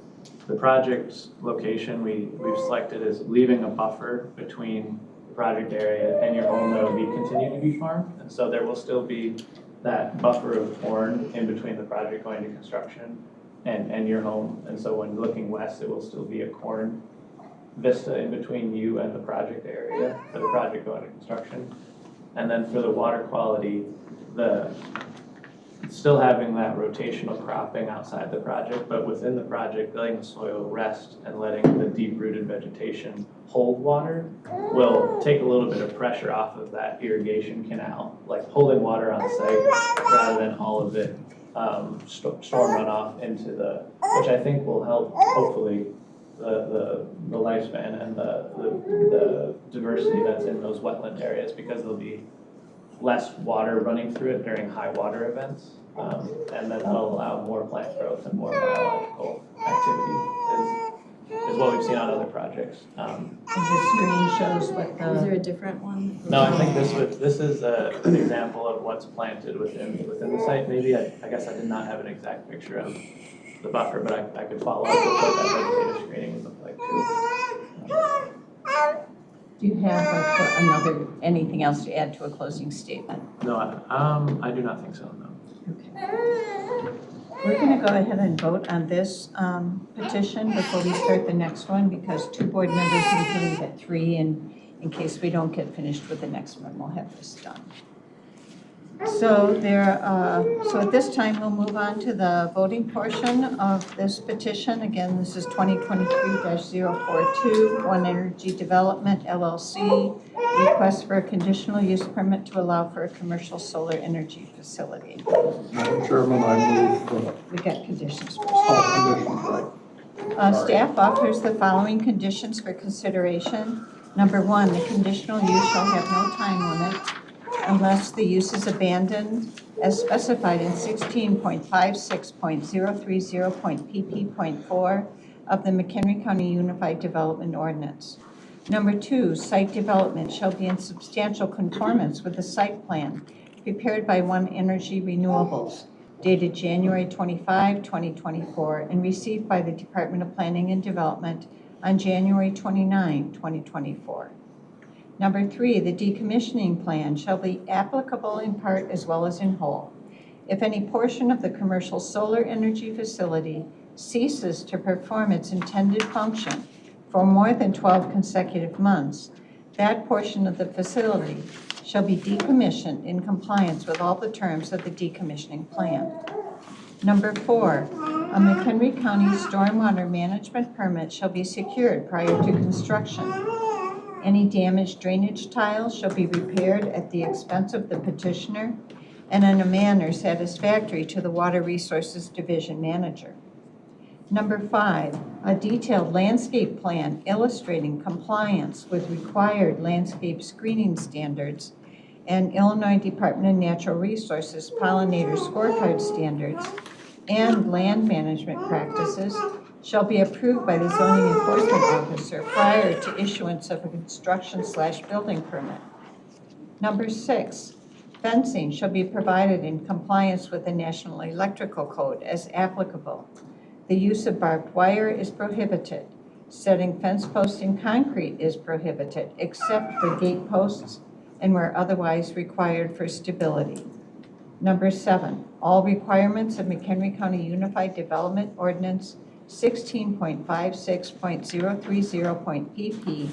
the project's location we've selected is leaving a buffer between the project area and your home that will be continuing to be farmed. And so there will still be that buffer of corn in between the project going to construction and your home. And so when looking west, it will still be a corn vista in between you and the project area for the project going to construction. And then for the water quality, still having that rotational cropping outside the project, but within the project, letting the soil rest and letting the deep-rooted vegetation hold water will take a little bit of pressure off of that irrigation canal, like holding water on site rather than all of it storm runoff into which I think will help, hopefully, the lifespan and the diversity that's in those wetland areas, because there'll be less water running through it during high water events, and then that'll allow more plant growth and more biological activity is what we've seen on other projects. The screen shows what Is there a different one? No, I think this is an example of what's planted within the site. Maybe I guess I did not have an exact picture of the buffer, but I could follow up with what that vegetative screening would look like too. Do you have anything else to add to a closing statement? No, I do not think so, no. Okay. We're going to go ahead and vote on this petition before we start the next one, because 2 board members need to leave at 3, and in case we don't get finished with the next one, we'll have this done. So at this time, we'll move on to the voting portion of this petition. Again, this is 2023-042, One Energy Development, LLC, request for a conditional use permit to allow for a commercial solar energy facility. Madam Chairman, I move. We got conditions first. Conditions, right. Staff offers the following conditions for consideration. Number 1, the conditional use shall have no time limit unless the use is abandoned as specified in 16.56.030.pp.4 of the McHenry County Unified Development Ordinance. Number 2, site development shall be in substantial conformance with the site plan prepared by One Energy Renewables, dated January 25, 2024, and received by the Department of Planning and Development on January 29, 2024. Number 3, the decommissioning plan shall be applicable in part as well as in whole. If any portion of the commercial solar energy facility ceases to perform its intended function for more than 12 consecutive months, that portion of the facility shall be decommissioned in compliance with all the terms of the decommissioning plan. Number 4, a McHenry County stormwater management permit shall be secured prior to construction. Any damaged drainage tiles shall be repaired at the expense of the petitioner and in a manner satisfactory to the Water Resources Division manager. Number 5, a detailed landscape plan illustrating compliance with required landscape screening standards and Illinois Department of Natural Resources pollinator scorecard standards and land management practices shall be approved by the zoning enforcement officer prior to issuance of a construction/building permit. Number 6, fencing shall be provided in compliance with the National Electrical Code as applicable. The use of barbed wire is prohibited. Setting fence posts in concrete is prohibited, except for gate posts and where otherwise required for stability. Number 7, all requirements of McHenry County Unified Development Ordinance 16.56.030.pp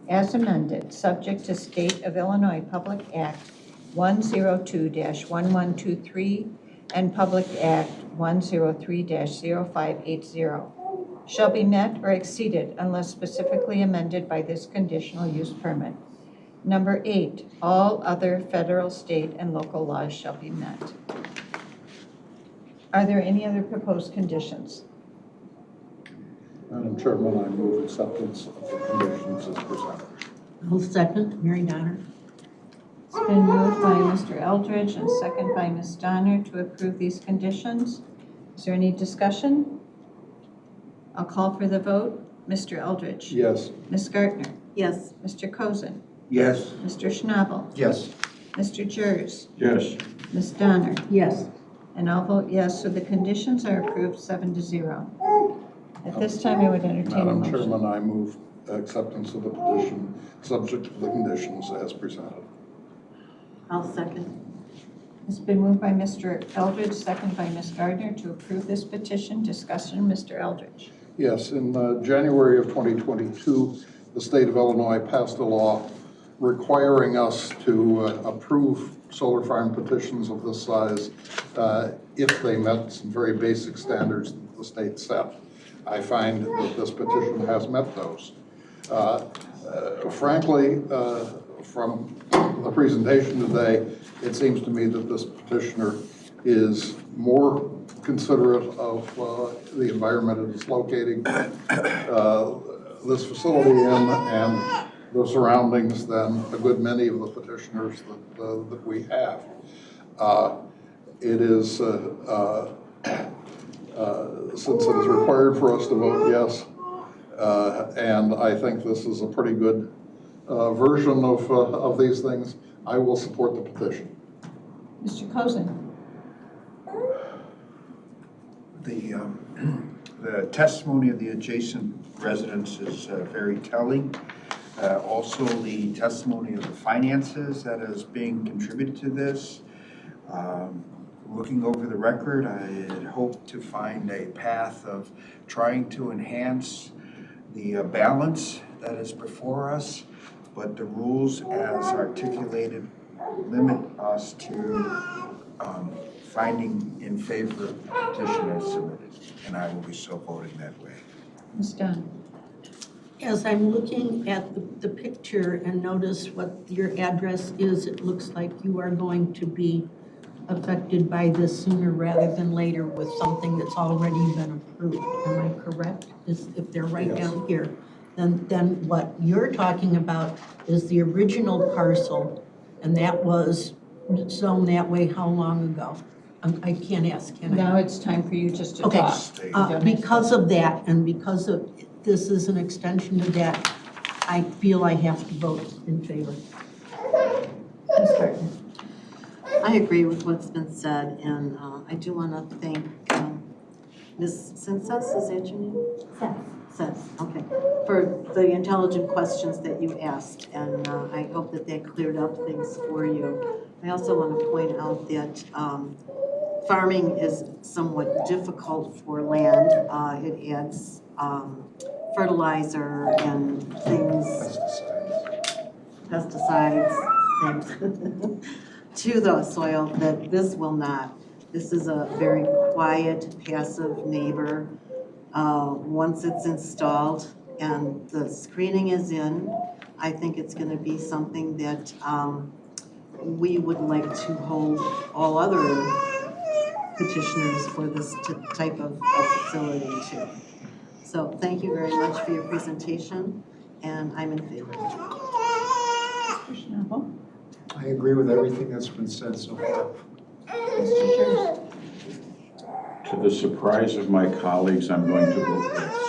as amended, subject to State of Illinois Public Act 102-1123 and Public Act 103-0580, shall be met or exceeded unless specifically amended by this conditional use permit. Number 8, all other federal, state, and local laws shall be met. Are there any other proposed conditions? Madam Chairman, I move acceptance of the conditions as presented. I'll second, Mary Donner. It's been moved by Mr. Eldridge and second by Ms. Donner to approve these conditions. Is there any discussion? I'll call for the vote. Mr. Eldridge? Yes. Ms. Gartner? Yes. Mr. Cozen? Yes. Mr. Schnabel? Yes. Mr. Jers? Yes. Ms. Donner? Yes. And I'll vote yes, so the conditions are approved 7-0. At this time, I would entertain a Madam motion. Chairman, I move acceptance of the petition subject to the conditions as presented. I'll second. It's been moved by Mr. Eldridge, seconded by Ms. Gardner to approve this petition. Discussion, Mr. Eldridge. Yes, in January of 2022, the state of Illinois passed a law requiring us to approve solar farm petitions of this size if they met some very basic standards that the state set. I find that this petition has met those. Frankly, from the presentation today, it seems to me that this petitioner is more considerate of the environment it is locating this facility in and the surroundings than a good many of the petitioners that we have. It is, since it is required for us to vote yes, and I think this is a pretty good version of these things, I will support the petition. Mr. Cozen. The testimony of the adjacent residents is very telling. Also, the testimony of the finances that is being contributed to this. Looking over the record, I had hoped to find a path of trying to enhance the balance that is before us, but the rules as articulated limit us to finding in favor of the petition as submitted, and I will be so voting that way. Ms. Dunn. As I'm looking at the picture and notice what your address is, it looks like you are going to be affected by this sooner rather than later with something that's already been approved. Am I correct? If they're right Yes. down here, then what you're talking about is the original parcel, and that was zoned that way how long ago? I can't ask, can I? Now it's time for you just to Okay. talk. You don't have to- Because of that, and because of this is an extension to that, I feel I have to vote in favor. Ms. Gartner. I agree with what's been said, and I do want to thank Ms. Senses, is that your name? Sense, okay, for the intelligent questions that you asked, and I hope that that cleared up things for you. I also want to point out that farming is somewhat difficult for land. It adds fertilizer and things pesticides, things to the soil, that this will not. This is a very quiet, passive neighbor. Once it's installed and the screening is in, I think it's gonna be something that we would like to hold all other petitioners for this type of facility too. So thank you very much for your presentation, and I'm in favor. Mr. Schnabel? I agree with everything that's been said so far. Mr. Scherz? To the surprise of my colleagues, I'm going to vote yes.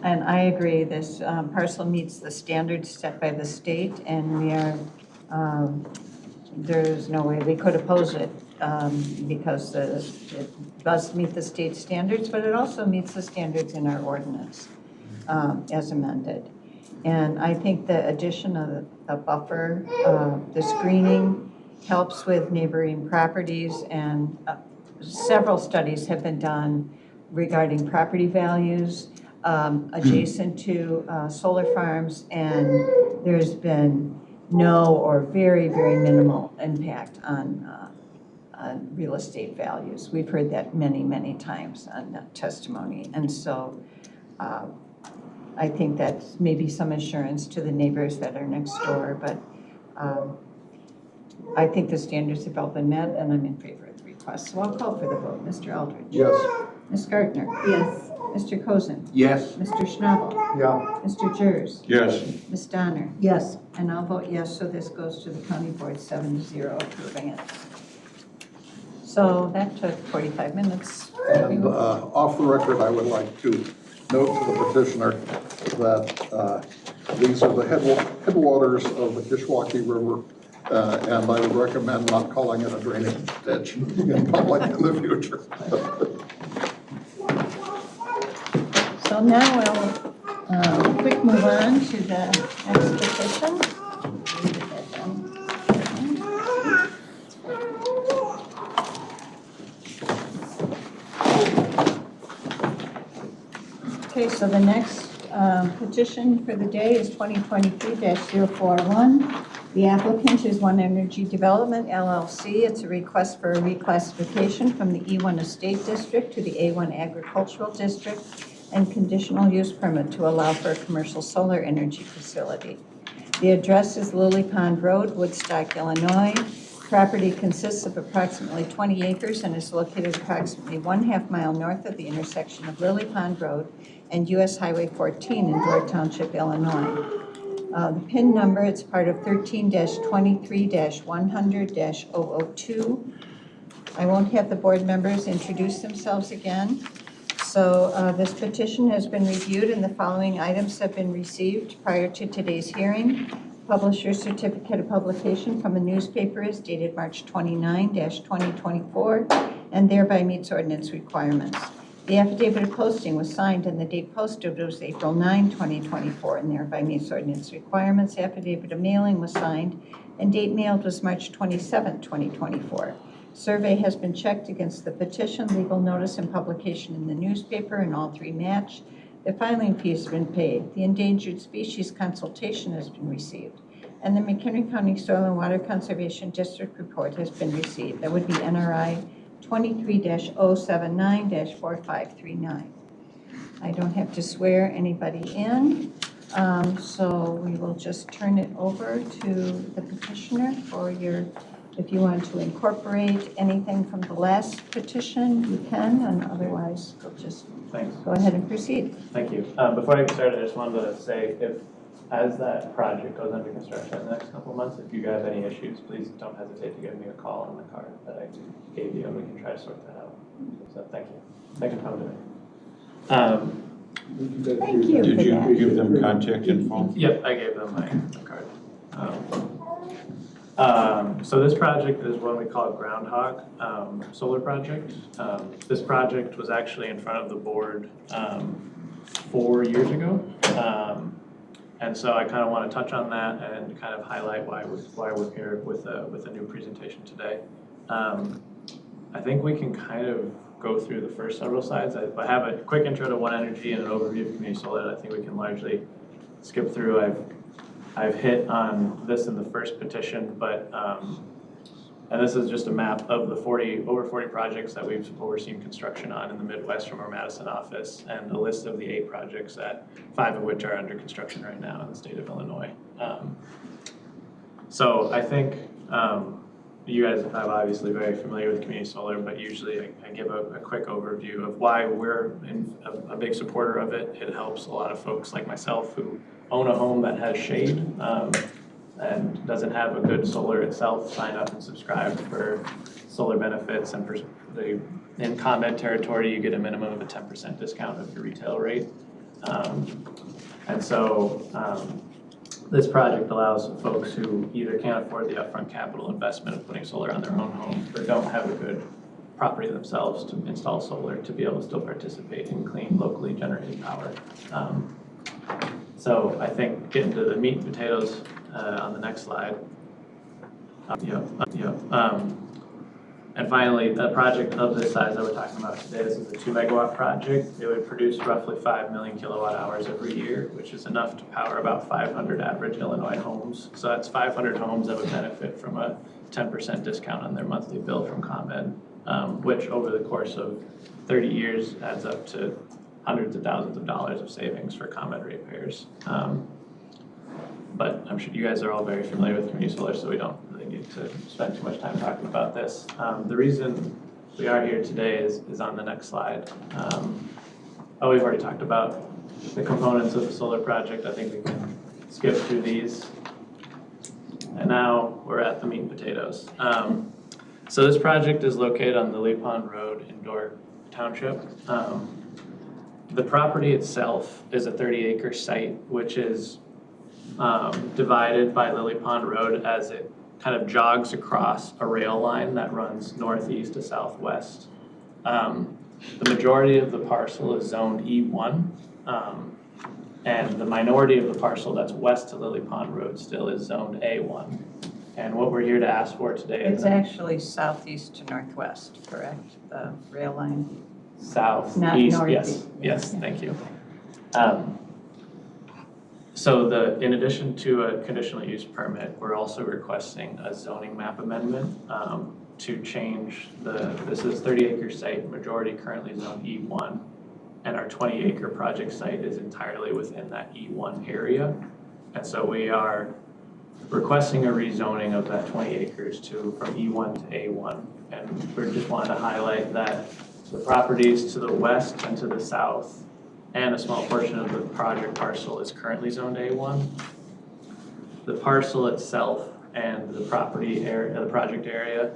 And I agree, this parcel meets the standards set by the state, and we are, there's no way we could oppose it because it does meet the state standards, but it also meets the standards in our ordinance as amended. And I think the addition of the buffer, the screening helps with neighboring properties, and several studies have been done regarding property values adjacent to solar farms, and there's been no or very, very minimal impact on real estate values. We've heard that many, many times on that testimony. And so I think that's maybe some assurance to the neighbors that are next door, but I think the standards have all been met, and I'm in favor of the request. So I'll call for the vote. Mr. Eldridge? Yes. Ms. Gardner? Yes. Mr. Cozen? Yes. Mr. Schnabel? Yeah. Mr. Jers? Yes. Ms. Donner? Yes. And I'll vote yes, so this goes to the county board 7-0 approving it. So that took 45 minutes. And off the record, I would like to note to the petitioner that these are the headwaters of the Kishwaukee River, and I would recommend not calling it a drainage ditch in public in the future. So now we'll quick move on to the next petition. Okay, so the next petition for the day is 2023-041. The applicant is One Energy Development, LLC. It's a request for a reclassification from the E1 Estate District to the A1 Agricultural District and conditional use permit to allow for a commercial solar energy facility. The address is Lily Pond Road, Woodstock, Illinois. Property consists of approximately 20 acres and is located approximately 1/2 mile north of the intersection of Lily Pond Road and US Highway 14 in Door Township, Illinois. The PIN number, it's part of 13-23-100-002. I won't have the board members introduce themselves again. So this petition has been reviewed and the following items have been received prior to today's hearing. Publisher's certificate of publication from a newspaper is dated March 29-2024 and thereby meets ordinance requirements. The affidavit of posting was signed and the date posted was April 9, 2024 and thereby meets ordinance requirements. The affidavit of mailing was signed and date mailed was March 27, 2024. Survey has been checked against the petition, legal notice and publication in the newspaper, and all three match. The filing fees have been paid. The endangered species consultation has been received. And the McHenry County Soil and Water Conservation District report has been received. That would be NRI 23-079-4539. I don't have to swear anybody in, so we will just turn it over to the petitioner for your, if you want to incorporate anything from the last petition, you can, and otherwise we'll just Thanks. go ahead and proceed. Thank you. Before I get started, I just wanted to say, as that project goes under construction in the next couple of months, if you guys have any issues, please don't hesitate to give me a call on the card that I gave you, and we can try to sort that out. So thank you. Thanks for coming today. Thank you Did for you that. give them contact info? Yep, I gave them my card. So this project is one we call Groundhog Solar Project. This project was actually in front of the board 4 years ago. And so I kind of want to touch on that and kind of highlight why we're here with a new presentation today. I think we can kind of go through the first several slides. I have a quick intro to One Energy and an overview of community solar that I think we can largely skip through. I've hit on this in the first petition, but, and this is just a map of the over 40 projects that we've overseen construction on in the Midwest from our Madison office, and a list of the 8 projects 5 of which are under construction right now in the state of Illinois. So I think you guys are obviously very familiar with community solar, but usually I give a quick overview of why we're a big supporter of it. It helps a lot of folks like myself who own a home that has shade and doesn't have a good solar itself, sign up and subscribe for solar benefits. And in ComEd territory, you get a minimum of a 10% discount of your retail rate. And so this project allows folks who either can't afford the upfront capital investment of putting solar on their own home, or don't have a good property themselves to install solar, to be able to still participate in clean, locally generated power. So I think getting to the meat and potatoes on the next slide. And finally, the project of this size that we're talking about today, this is a 2 megawatt project. It would produce roughly 5 million kilowatt hours every year, which is enough to power about 500 average Illinois homes. So that's 500 homes that would benefit from a 10% discount on their monthly bill from ComEd, which over the course of 30 years adds up to hundreds of thousands of dollars of savings for ComEd ratepayers. But I'm sure you guys are all very familiar with community solar, so we don't really need to spend too much time talking about this. The reason we are here today is on the next slide. We've already talked about the components of the solar project. I think we can skip through these. And now we're at the meat and potatoes. So this project is located on Lily Pond Road in Door Township. The property itself is a 30-acre site, which is divided by Lily Pond Road as it kind of jogs across a rail line that runs northeast to southwest. The majority of the parcel is zoned E1, and the minority of the parcel that's west to Lily Pond Road still is zoned A1. And what we're here to ask for today is— It's actually southeast to northwest, correct? The rail line? South, Not east, northeast. yes, thank you. So in addition to a conditional use permit, we're also requesting a zoning map amendment to change this is 30-acre site, majority currently zoned E1, and our 20-acre project site is entirely within that E1 area. And so we are requesting a rezoning of that 20 acres from E1 to A1. And we just wanted to highlight that the properties to the west and to the south and a small portion of the project parcel is currently zoned A1. The parcel itself and the property area, the project area,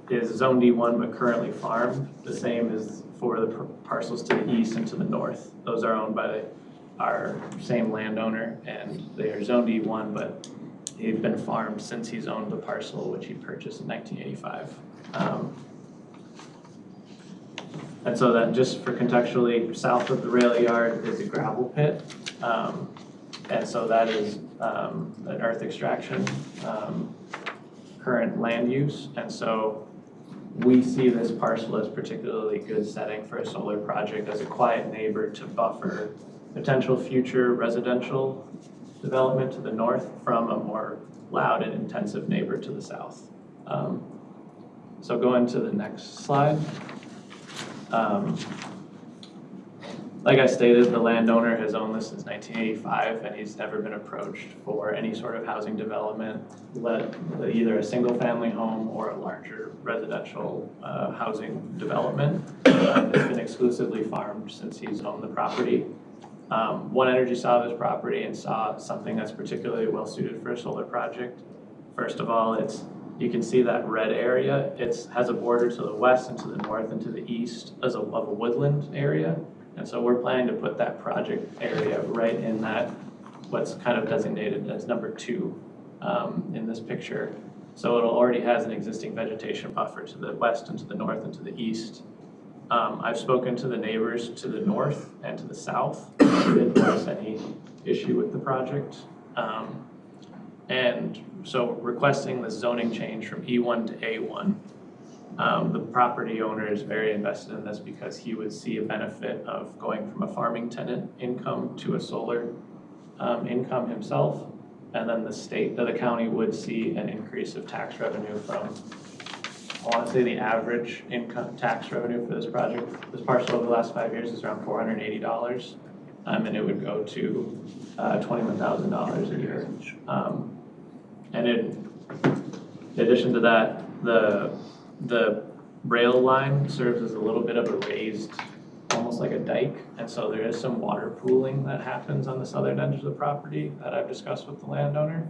is zoned E1 but currently farmed. The same is for the parcels to the east and to the north. Those are owned by our same landowner, and they are zoned E1, but they've been farmed since he's owned the parcel, which he purchased in 1985. And so that, just for contextually, south of the rail yard is a gravel pit. And so that is an earth extraction current land use. And so we see this parcel as particularly good setting for a solar project as a quiet neighbor to buffer potential future residential development to the north from a more loud and intensive neighbor to the south. So going to the next slide. Like I stated, the landowner has owned this since 1985, and he's never been approached for any sort of housing development, either a single family home or a larger residential housing development. It's been exclusively farmed since he's owned the property. One Energy saw this property and saw something that's particularly well suited for a solar project. First of all, you can see that red area. It has a border to the west and to the north and to the east of a woodland area. And so we're planning to put that project area right in that, what's kind of designated as number 2 in this picture. So it already has an existing vegetation buffer to the west and to the north and to the east. I've spoken to the neighbors to the north and to the south. They didn't voice any issue with the project. And so requesting the zoning change from E1 to A1. The property owner is very invested in this because he would see a benefit of going from a farming tenant income to a solar income himself, and then the county would see an increase of tax revenue from, I want to say the average income tax revenue for this project, this parcel over the last 5 years is around $480, and it would go to $21,000 a year. And in addition to that, the rail line serves as a little bit of a raised, almost like a dike, and so there is some water pooling that happens on the southern edge of the property that I've discussed with the landowner.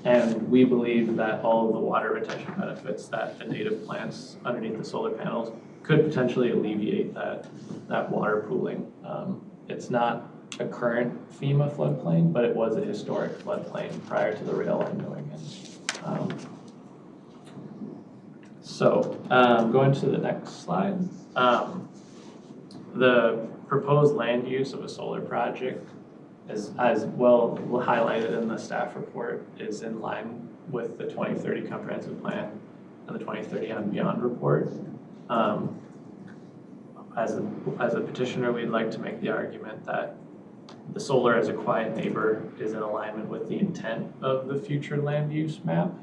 And we believe that all of the water retention benefits that the native plants underneath the solar panels could potentially alleviate that water pooling. It's not a current FEMA floodplain, but it was a historic floodplain prior to the rail line going in. Going to the next slide. The proposed land use of a solar project is, as well highlighted in the staff report, is in line with the 2030 comprehensive plan and the 2030 and beyond report. As a petitioner, we'd like to make the argument that the solar as a quiet neighbor is in alignment with the intent of the future land use map.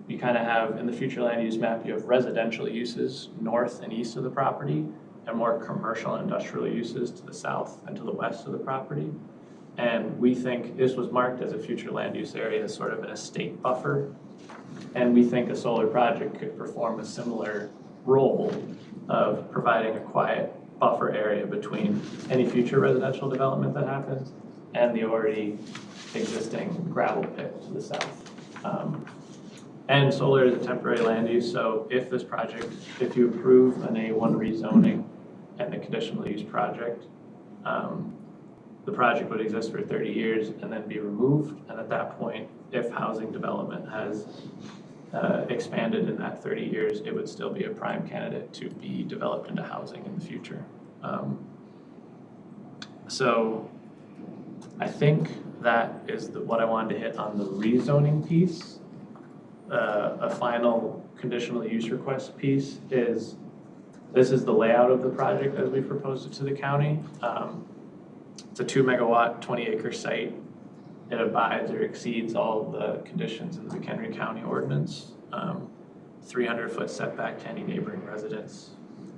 You kind of have, in the future land use map, you have residential uses north and east of the property, and more commercial and industrial uses to the south and to the west of the property. And we think this was marked as a future land use area as sort of an estate buffer. And we think a solar project could perform a similar role of providing a quiet buffer area between any future residential development that happens and the already existing gravel pit to the south. And solar is a temporary land use, so if this project, if you approve an A1 rezoning and the conditional use project, the project would exist for 30 years and then be removed. And at that point, if housing development has expanded in that 30 years, it would still be a prime candidate to be developed into housing in the future. So I think that is what I wanted to hit on the rezoning piece. A final conditional use request piece is, this is the layout of the project as we proposed it to the county. It's a 2 megawatt, 20 acre site. It abides or exceeds all the conditions in the McHenry County ordinance. 300-foot setback to any neighboring residents,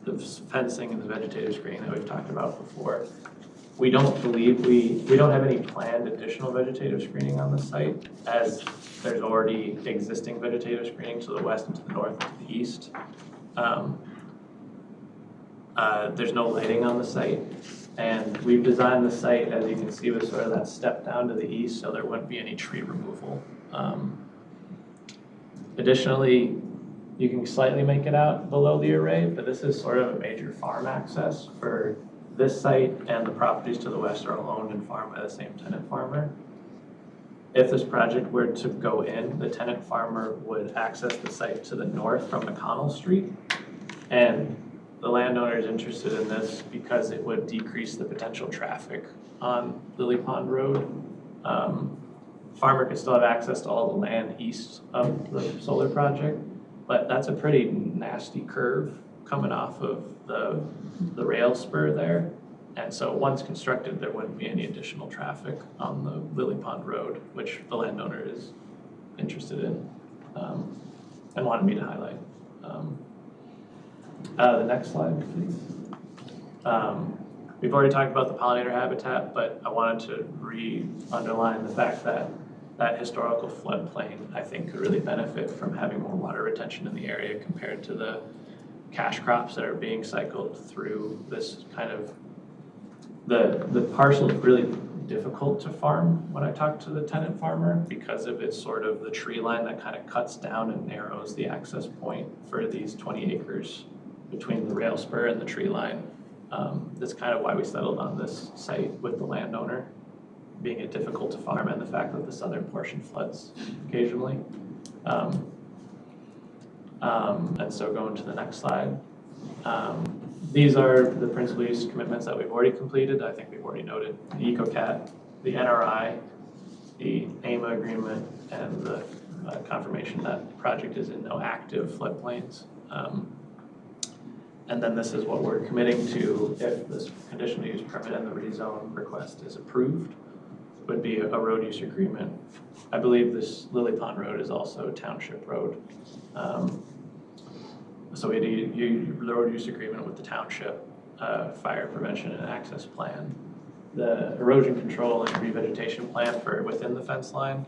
the fencing and the vegetative screening that we've talked about before. We don't believe we don't have any planned additional vegetative screening on the site, as there's already existing vegetative screening to the west and to the north and to the east. There's no lighting on the site, and we've designed the site, as you can see, with sort of that step down to the east, so there wouldn't be any tree removal. Additionally, you can slightly make it out below the array, but this is sort of a major farm access for this site, and the properties to the west are all owned and farmed by the same tenant farmer. If this project were to go in, the tenant farmer would access the site to the north from McConnell Street, and the landowner is interested in this because it would decrease the potential traffic on Lily Pond Road. Farmer could still have access to all the land east of the solar project, but that's a pretty nasty curve coming off of the rail spur there. And so once constructed, there wouldn't be any additional traffic on the Lily Pond Road, which the landowner is interested in and wanted me to highlight. The next slide, please. We've already talked about the pollinator habitat, but I wanted to underline the fact that that historical floodplain, I think, could really benefit from having more water retention in the area compared to the cash crops that are being cycled through this kind of, the parcel is really difficult to farm when I talk to the tenant farmer because of its sort of the tree line that kind of cuts down and narrows the access point for these 20 acres between the rail spur and the tree line. That's kind of why we settled on this site with the landowner, being it difficult to farm and the fact that the southern portion floods occasionally. And so going to the next slide. These are the principal use commitments that we've already completed. I think we've already noted the EcoCat, the NRI, the AMA agreement, and the confirmation that the project is in no active floodplains. And then this is what we're committing to if this conditional use permit and the rezone request is approved. would be a road use agreement. I believe this Lily Pond Road is also a township road. So we do the road use agreement with the township, fire prevention and access plan, the erosion control and revegetation plan for within the fence line,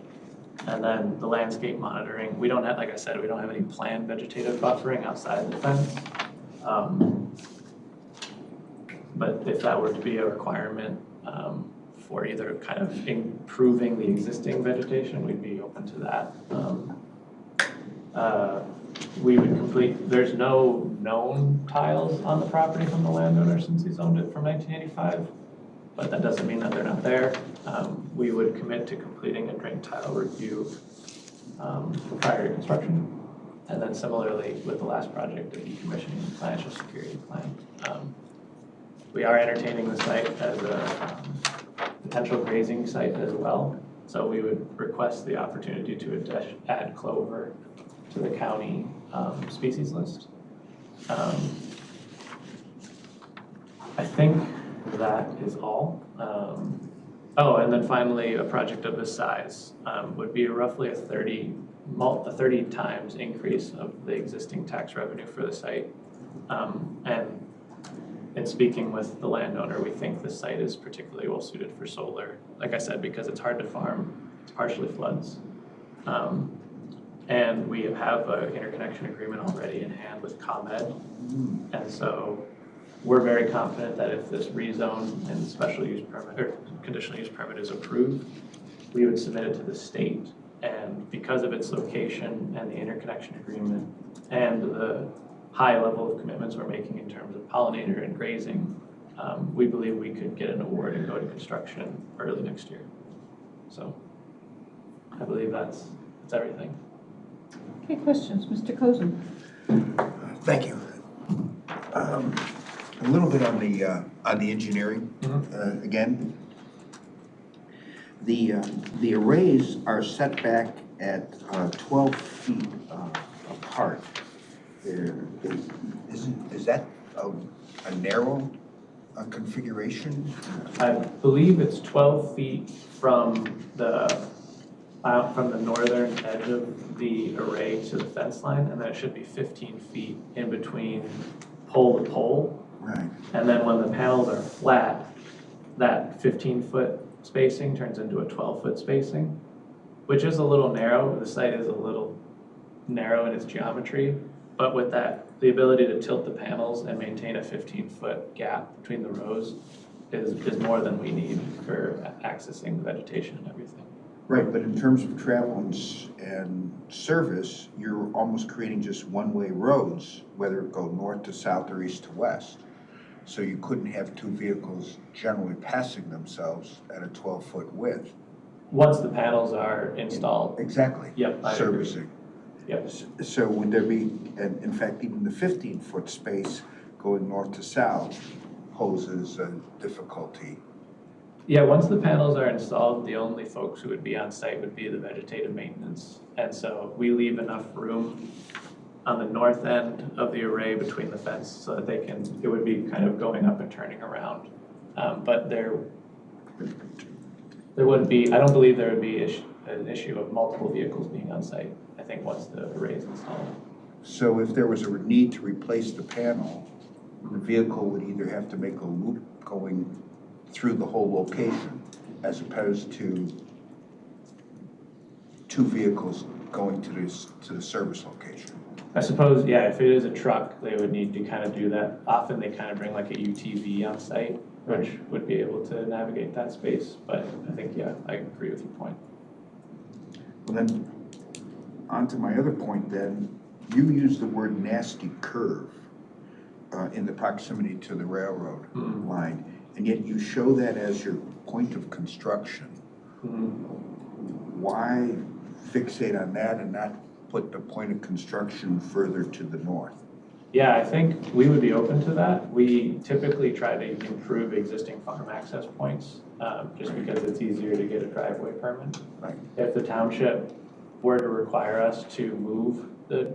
and then the landscape monitoring. We don't have, like I said, we don't have any planned vegetative buffering outside the fence. But if that were to be a requirement for either kind of improving the existing vegetation, we'd be open to that. We would complete, there's no known tiles on the property from the landowner since he's owned it from 1985, but that doesn't mean that they're not there. We would commit to completing a drain tile review prior to construction. And then similarly with the last project, the decommissioning and financial security plan. We are entertaining the site as a potential grazing site as well. So we would request the opportunity to add clover to the county species list. I think that is all. Oh, and then finally, a project of this size would be roughly a 30 times increase of the existing tax revenue for the site. And in speaking with the landowner, we think this site is particularly well suited for solar. Like I said, because it's hard to farm, it's partially floods. And we have an interconnection agreement already in hand with ComEd. And so we're very confident that if this rezone and special use permit or conditional use permit is approved, we would submit it to the state. And because of its location and the interconnection agreement and the high level of commitments we're making in terms of pollinator and grazing, we believe we could get an award and go to construction early next year. So I believe that's everything. Okay, questions, Mr. Cozen? Thank you. A little bit on the engineering, again. The arrays are set back at 12 feet apart. Is that a narrow configuration? I believe it's 12 feet from the northern edge of the array to the fence line, and then it should be 15 feet in between pole to pole. Right. And then when the panels are flat, that 15-foot spacing turns into a 12-foot spacing, which is a little narrow. The site is a little narrow in its geometry, but with that, the ability to tilt the panels and maintain a 15-foot gap between the rows is more than we need for accessing the vegetation and everything. Right, but in terms of travel and service, you're almost creating just one-way roads, whether it go north to south or east to west. So you couldn't have two vehicles generally passing themselves at a 12-foot width. Once the panels are installed. Exactly. Yep, I agree. Servicing. Yep. So would there be, and in fact, even the 15-foot space going north to south poses a difficulty? Yeah, once the panels are installed, the only folks who would be on site would be the vegetative maintenance. And so we leave enough room on the north end of the array between the fence so that it would be kind of going up and turning around. But there wouldn't be, I don't believe there would be an issue of multiple vehicles being on site, I think, once the array is installed. So if there was a need to replace the panel, the vehicle would either have to make a loop going through the whole location as opposed to two vehicles going to the service location. I suppose, yeah, if it is a truck, they would need to kind of do that. Often they kind of bring like a UTV on site, which would be able to navigate that space. But I think, yeah, I agree with your point. Well then, on to my other point then, you use the word nasty curve in the proximity to the railroad line, and yet you show that as your point of construction. Why fixate on that and not put the point of construction further to the north? Yeah, I think we would be open to that. We typically try to improve existing farm access points just because it's easier to get a driveway permit. Right. If the township were to require us to move to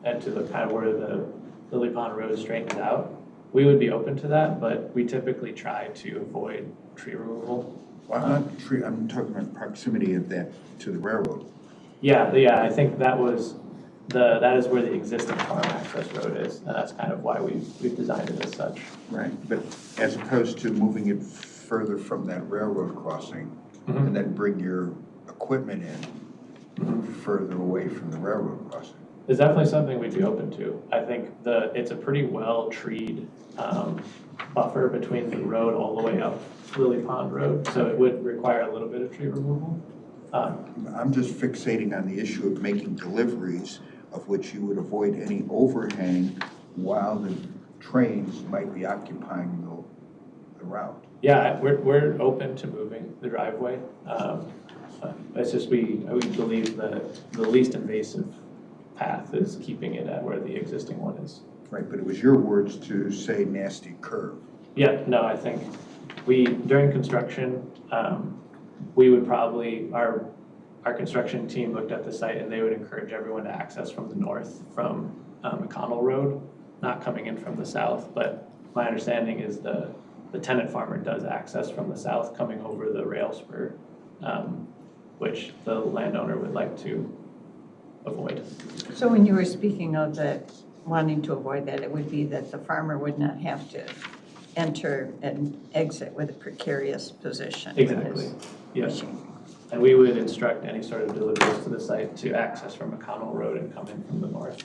the kind of where the Lily Pond Road straightens out, we would be open to that, but we typically try to avoid tree removal. Well, I'm not tree, I'm talking about proximity of that to the railroad. Yeah, I think that is where the existing farm access road is, and that's kind of why we've designed it as such. Right. But as opposed to moving it further from that railroad crossing, and then bring your equipment in further away from the railroad crossing. It's definitely something we'd be open to. I think it's a pretty well-treed buffer between the road all the way up Lily Pond Road, so it would require a little bit of tree removal. I'm just fixating on the issue of making deliveries of which you would avoid any overhang while the trains might be occupying the route. Yeah, we're open to moving the driveway. It's just we believe that the least invasive path is keeping it at where the existing one is. Right, but it was your words to say nasty curve. Yeah, no, I think during construction, we would probably, our construction team looked at the site and they would encourage everyone to access from the north from McConnell Road, not coming in from the south, but my understanding is the tenant farmer does access from the south coming over the rail spur, which the landowner would like to avoid. So when you were speaking of that, wanting to avoid that, it would be that the farmer would not have to enter and exit with a precarious position. with Exactly, his yes. machine. And we would instruct any sort of deliveries to the site to access from McConnell Road and come in from the north.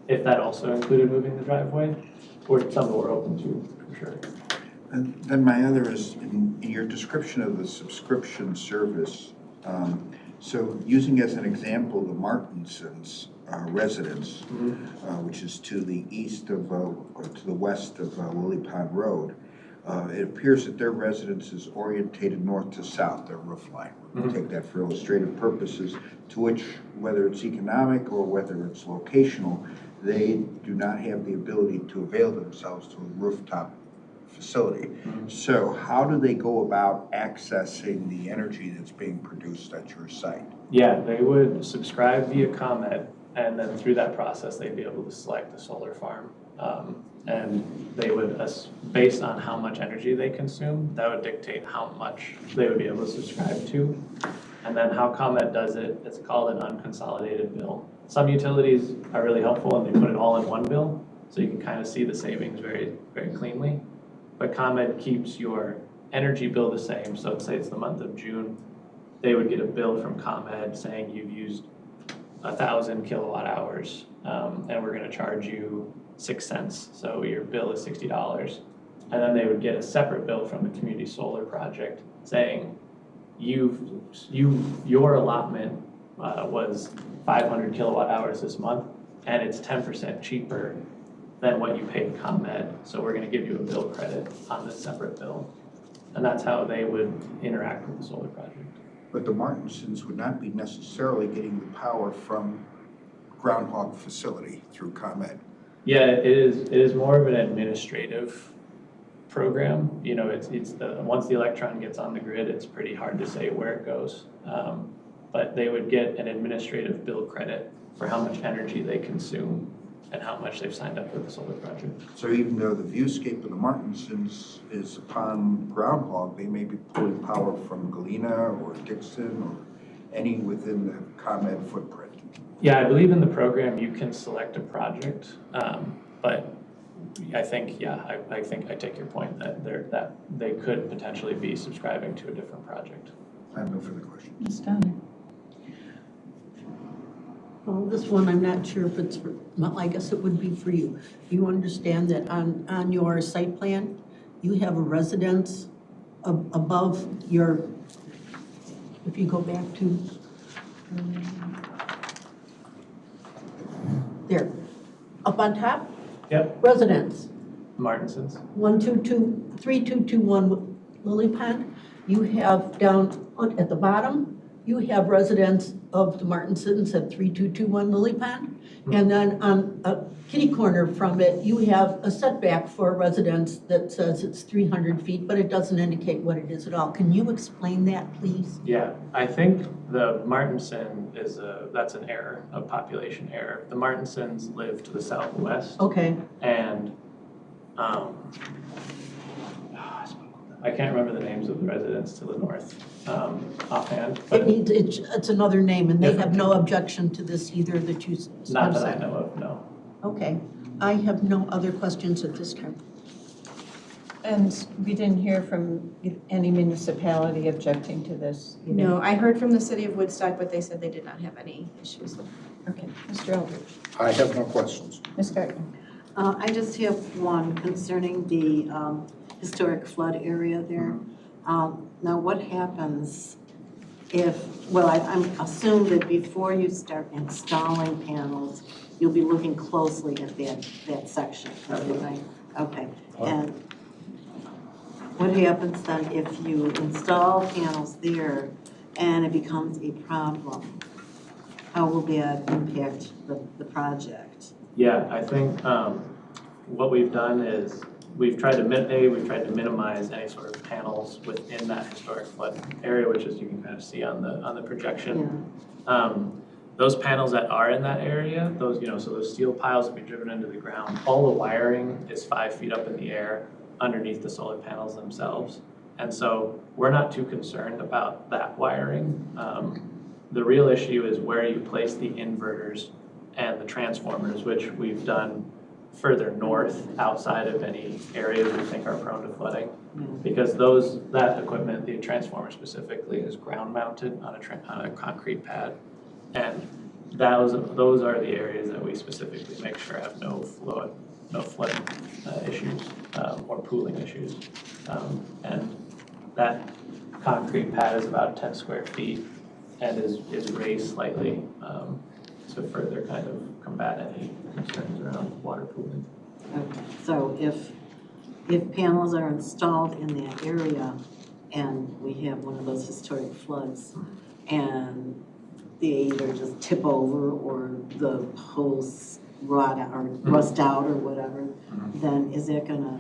If that also included moving the driveway, or something we're open to, for sure. And then my other is, in your description of the subscription service, so using as an example the Martinsons residence, which is to the east of, or to the west of Lily Pond Road, it appears that their residence is orientated north to south, their roof line. We'll take that for illustrative purposes, to which, whether it's economic or whether it's locational, they do not have the ability to avail themselves to a rooftop facility. So how do they go about accessing the energy that's being produced at your site? Yeah, they would subscribe via ComEd, and then through that process, they'd be able to select the solar farm. And they would, based on how much energy they consume, that would dictate how much they would be able to subscribe to. And then how ComEd does it, it's called an unconsolidated bill. Some utilities are really helpful and they put it all in one bill, so you can kind of see the savings very, very cleanly. But ComEd keeps your energy bill the same, so say it's the month of June, they would get a bill from ComEd saying you've used 1,000 kilowatt hours, and we're gonna charge you 6 cents, so your bill is $60. And then they would get a separate bill from the community solar project saying your allotment was 500 kilowatt hours this month, and it's 10% cheaper than what you paid ComEd, so we're gonna give you a bill credit on this separate bill. And that's how they would interact with the solar project. But the Martinsons would not be necessarily getting the power from Groundhog facility through ComEd. Yeah, it is more of an administrative program. You know, it's once the electron gets on the grid, it's pretty hard to say where it goes. But they would get an administrative bill credit for how much energy they consume and how much they've signed up for the solar project. So even though the viewscape of the Martinsons is upon Groundhog, they may be pulling power from Galena or Dixon or any within the ComEd footprint. Yeah, I believe in the program you can select a project, but I think, I think I take your point that they could potentially be subscribing to a different project. I have no further questions. Ms. Donner? Well, this one, I'm not sure if it's, well, I guess it would be for you. You understand that on your site plan, you have a residence above your, if you go back to, there, up on top? Yep, Residence, Martinsons. 3221 Lily Pond. You have down at the bottom, you have residents of the Martinsons at 3221 Lily Pond. And then on a kitty corner from it, you have a setback for a residence that says it's 300 feet, but it doesn't indicate what it is at all. Can you explain that, please? Yeah, I think the Martinson that's an error, a population error. The Martinsons live to the southwest. Okay, And I can't remember the names of the residents to the north offhand, but It's another name, and they have no objection to this either that you have not that I said. know of, no. Okay, I have no other questions at this time. And we didn't hear from any municipality objecting to this? either? No, I heard from the city of Woodstock, but they said they did not have any issues with it. Okay, Mr. Eldridge. I have no questions. Ms. Gardner. I just have one concerning the historic flood area there. Now, what happens if, well, I'm assume that before you start installing panels, you'll be looking closely at that section, right? Okay, and what happens then if you install panels there and it becomes a problem? How will that impact the project? Yeah, I think what we've done is we've tried to minimize any sort of panels within that historic flood area, which is you can kind of see on the projection. Those panels that are in that area, those, so those steel piles will be driven into the ground. All the wiring is 5 feet up in the air underneath the solar panels themselves. And so we're not too concerned about that wiring. The real issue is where you place the inverters and the transformers, which we've done further north outside of any areas we think are prone to flooding. Because that equipment, the transformer specifically, is ground mounted on a concrete pad. And those are the areas that we specifically make sure have no flooding issues or pooling issues. And that concrete pad is about 10 square feet and is raised slightly to further kind of combat any concerns around water pooling. Okay, so if panels are installed in that area and we have one of those historic floods and they either just tip over or the posts rot out or rust out or whatever, then is that gonna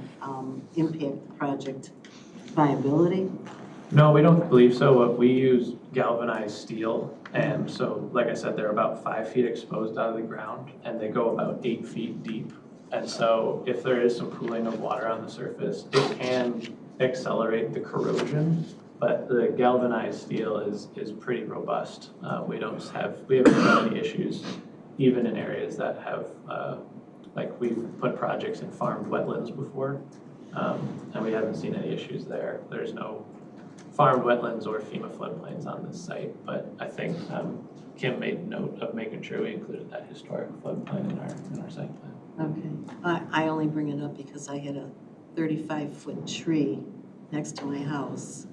impact the project viability? No, we don't believe so. We use galvanized steel, and so, like I said, they're about 5 feet exposed out of the ground, and they go about 8 feet deep. And so, if there is some pooling of water on the surface, it can accelerate the corrosion. But the galvanized steel is pretty robust. We haven't had any issues, even in areas that have, like we've put projects in farmed wetlands before, and we haven't seen any issues there. There's no farmed wetlands or FEMA floodplains on this site, but I think Kim made note of making sure we included that historic floodplain in our site plan. Okay, I only bring it up because I had a 35-foot tree next to my house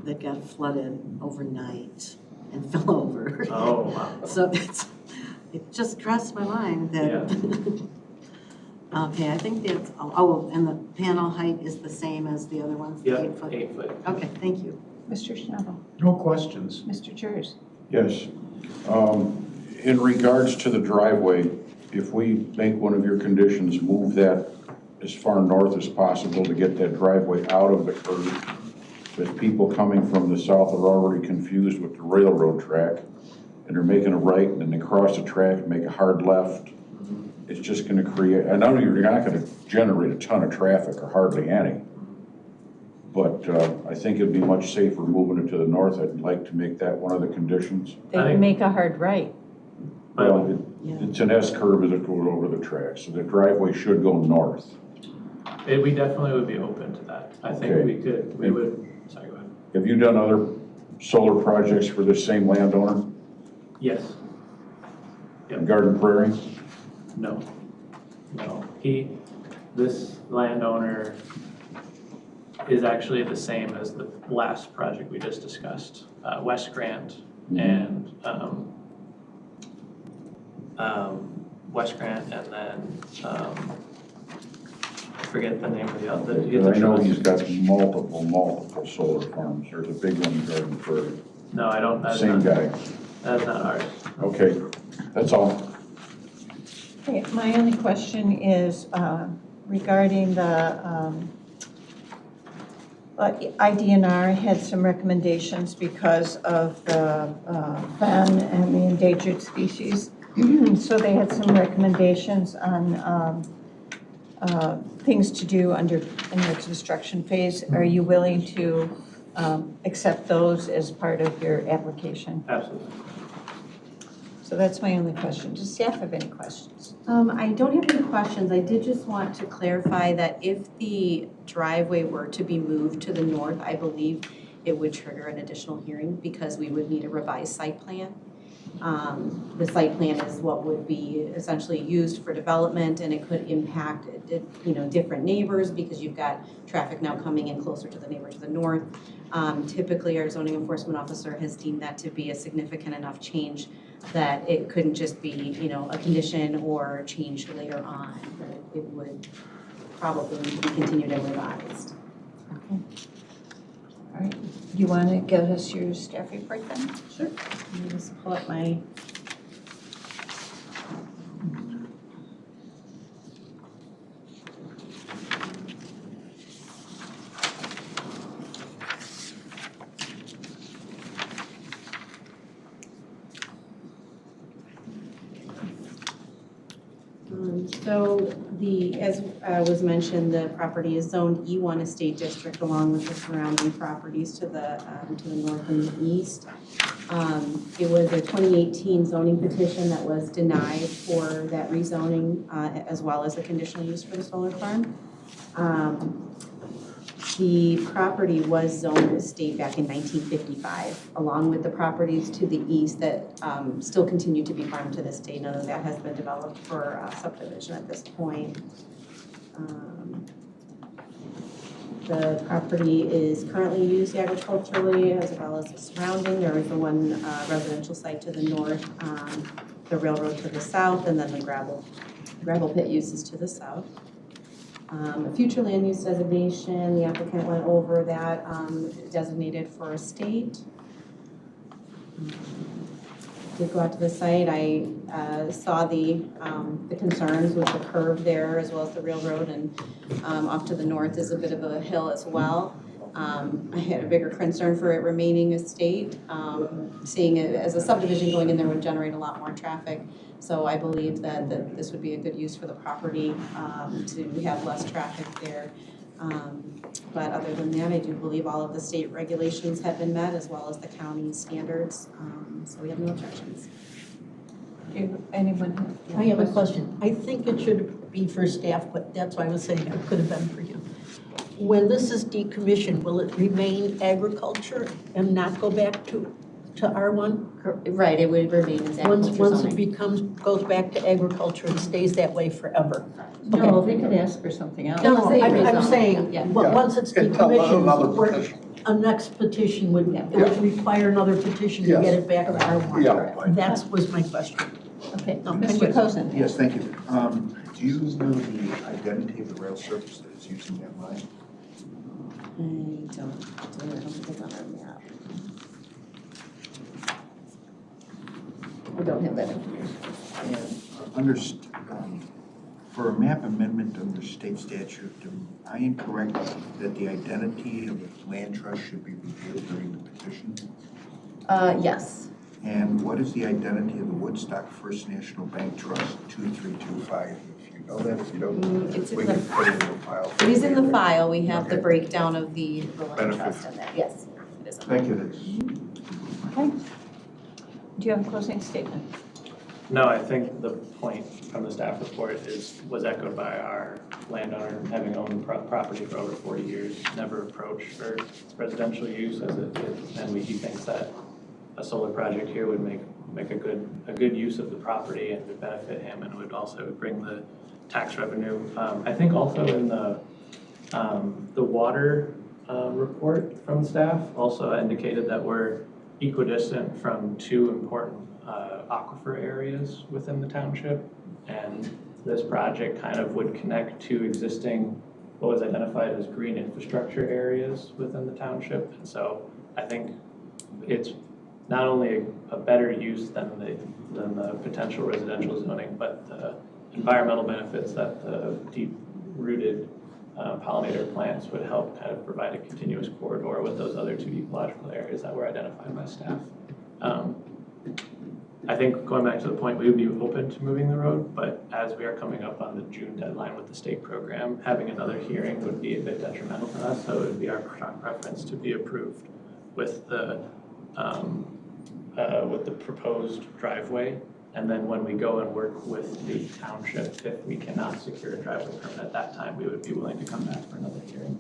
that got flooded overnight and fell over. Oh, wow. So it just crossed my mind that, okay, I think that's, and the panel height is the same as the other ones? Yeah, 8 foot? 8 foot. Okay, thank you. Mr. Schnabel. No questions. Mr. Jers. Yes. In regards to the driveway, if we make one of your conditions, move that as far north as possible to get that driveway out of the curve, that people coming from the south are already confused with the railroad track, and they're making a right, and then they cross the track and make a hard left. It's just gonna create, I know you're not gonna generate a ton of traffic, or hardly any, but I think it'd be much safer moving it to the north. I'd like to make that one of the conditions. They would make a hard right. Well, it's an S curve as it goes over the track, so the driveway should go north. We definitely would be open to that. I think Okay. we would, sorry, go ahead. Have you done other solar projects for this same landowner? Yes. In Garden Prairie? No. This landowner is actually the same as the last project we just discussed, West Grant and West Grant, and then I forget the name of the other. I know he's got multiple solar farms. There's a big one in Garden Prairie. No, I don't. Same guy. That's not ours. Okay, that's all. Okay, my only question is regarding the IDNR had some recommendations because of the FEN and the endangered species. So they had some recommendations on things to do in your construction phase. Are you willing to accept those as part of your application? Absolutely. So that's my only question. Does staff have any questions? I don't have any questions. I did just want to clarify that if the driveway were to be moved to the north, I believe it would trigger an additional hearing because we would need a revised site plan. The site plan is what would be essentially used for development, and it could impact, different neighbors because you've got traffic now coming in closer to the neighbor to the north. Typically, our zoning enforcement officer has deemed that to be a significant enough change that it couldn't just be, a condition or changed later on, but it would probably need to be continued and revised. Okay. All right. Do you want to give us your staff report then? Sure. Let me just pull up my. So as was mentioned, the property is zoned E1 Estate District along with the surrounding properties to the north and the east. It was a 2018 zoning petition that was denied for that rezoning as well as the conditional use for the solar farm. The property was zoned estate back in 1955, along with the properties to the east that still continue to be farmed to this day. None of that has been developed for subdivision at this point. The property is currently used agriculturally as well as the surrounding. There is the one residential site to the north, the railroad to the south, and then the gravel pit uses to the south. A future land use designation, the applicant went over that, designated for estate. Did go out to the site. I saw the concerns with the curve there as well as the railroad, and off to the north is a bit of a hill as well. I had a bigger concern for it remaining estate. Seeing it as a subdivision going in there would generate a lot more traffic. So I believe that this would be a good use for the property to have less traffic there. But other than that, I do believe all of the state regulations have been met as well as the county standards. So we have no objections. Anyone? I have a question. I think it should be for staff, but that's why I was saying it could have been for you. When this is decommissioned, will it remain agriculture and not go back to R1? Right, it would remain as agriculture Once zoning. it goes back to agriculture and stays that way forever? No, they could ask for something else. No, say I'm rezone. saying, Yeah. once it's Another decommissioned, petition. a next petition would require another petition to Yes. get it back to R1. Yeah. That was my question. Okay, No, Mr. Cozen. Yes, thank you. Do you know the identity of the rail service that is using that line? I don't think it's on our map. I don't have that information. For a map amendment under state statute, am I incorrect that the identity of the land trust should be revealed during the petition? Yes. And what is the identity of the Woodstock First National Bank Trust 2325? If you know that, if you don't, It's in we the- can put it in the file. It is in the file. We have the Okay. breakdown of the land Benefit. trust in there. Yes, it is. Thank you. That's- Okay. Do you have a closing statement? No, I think the point from the staff report was echoed by our landowner, having owned property for over 40 years, never approached for residential use as it is, and he thinks that a solar project here would make a good use of the property and would benefit him, and would also bring the tax revenue. I think also in the water report from staff also indicated that we're equidistant from two important aquifer areas within the township, and this project kind of would connect two existing, what was identified as green infrastructure areas within the township. And so I think it's not only a better use than the potential residential zoning, but the environmental benefits that the deep-rooted pollinator plants would help kind of provide a continuous corridor with those other two ecological areas that were identified by staff. I think going back to the point, we would be open to moving the road, but as we are coming up on the June deadline with the state program, having another hearing would be a bit detrimental to us, so it would be our preference to be approved with the proposed driveway. And then when we go and work with the township, if we cannot secure a driveway permit at that time, we would be willing to come back for another hearing.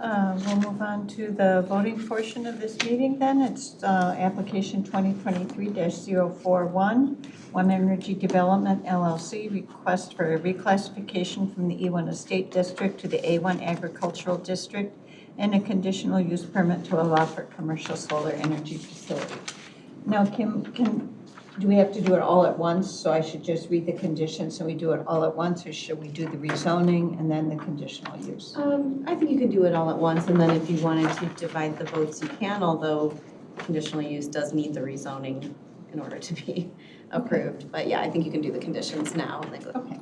We'll move on to the voting portion of this meeting then. It's application 2023-041, One Energy Development LLC, request for a reclassification from the E1 Estate District to the A1 Agricultural District, and a conditional use permit to allow for commercial solar energy facility. Now, Kim, do we have to do it all at once? So I should just read the conditions and we do it all at once, or should we do the rezoning and then the conditional use? I think you could do it all at once, and then if you wanted to divide the votes, you can, although conditional use does need the rezoning in order to be approved. But yeah, I think you can do the conditions now and then go. Okay.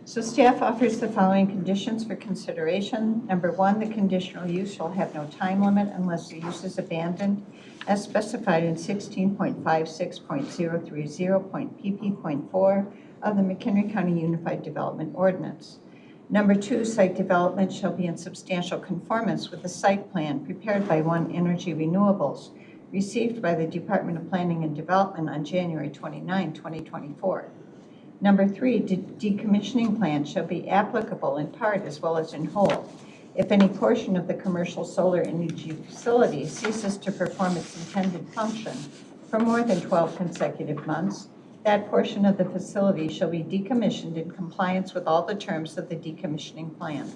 So staff offers the following conditions for consideration. Number 1, the conditional use shall have no time limit unless the use is abandoned as specified in 16.56.030.pp.4 of the McHenry County Unified Development Ordinance. Number 2, site development shall be in substantial conformance with the site plan prepared by One Energy Renewables, received by the Department of Planning and Development on January 29, 2024. Number 3, decommissioning plan shall be applicable in part as well as in whole. If any portion of the commercial solar energy facility ceases to perform its intended function for more than 12 consecutive months, that portion of the facility shall be decommissioned in compliance with all the terms of the decommissioning plan.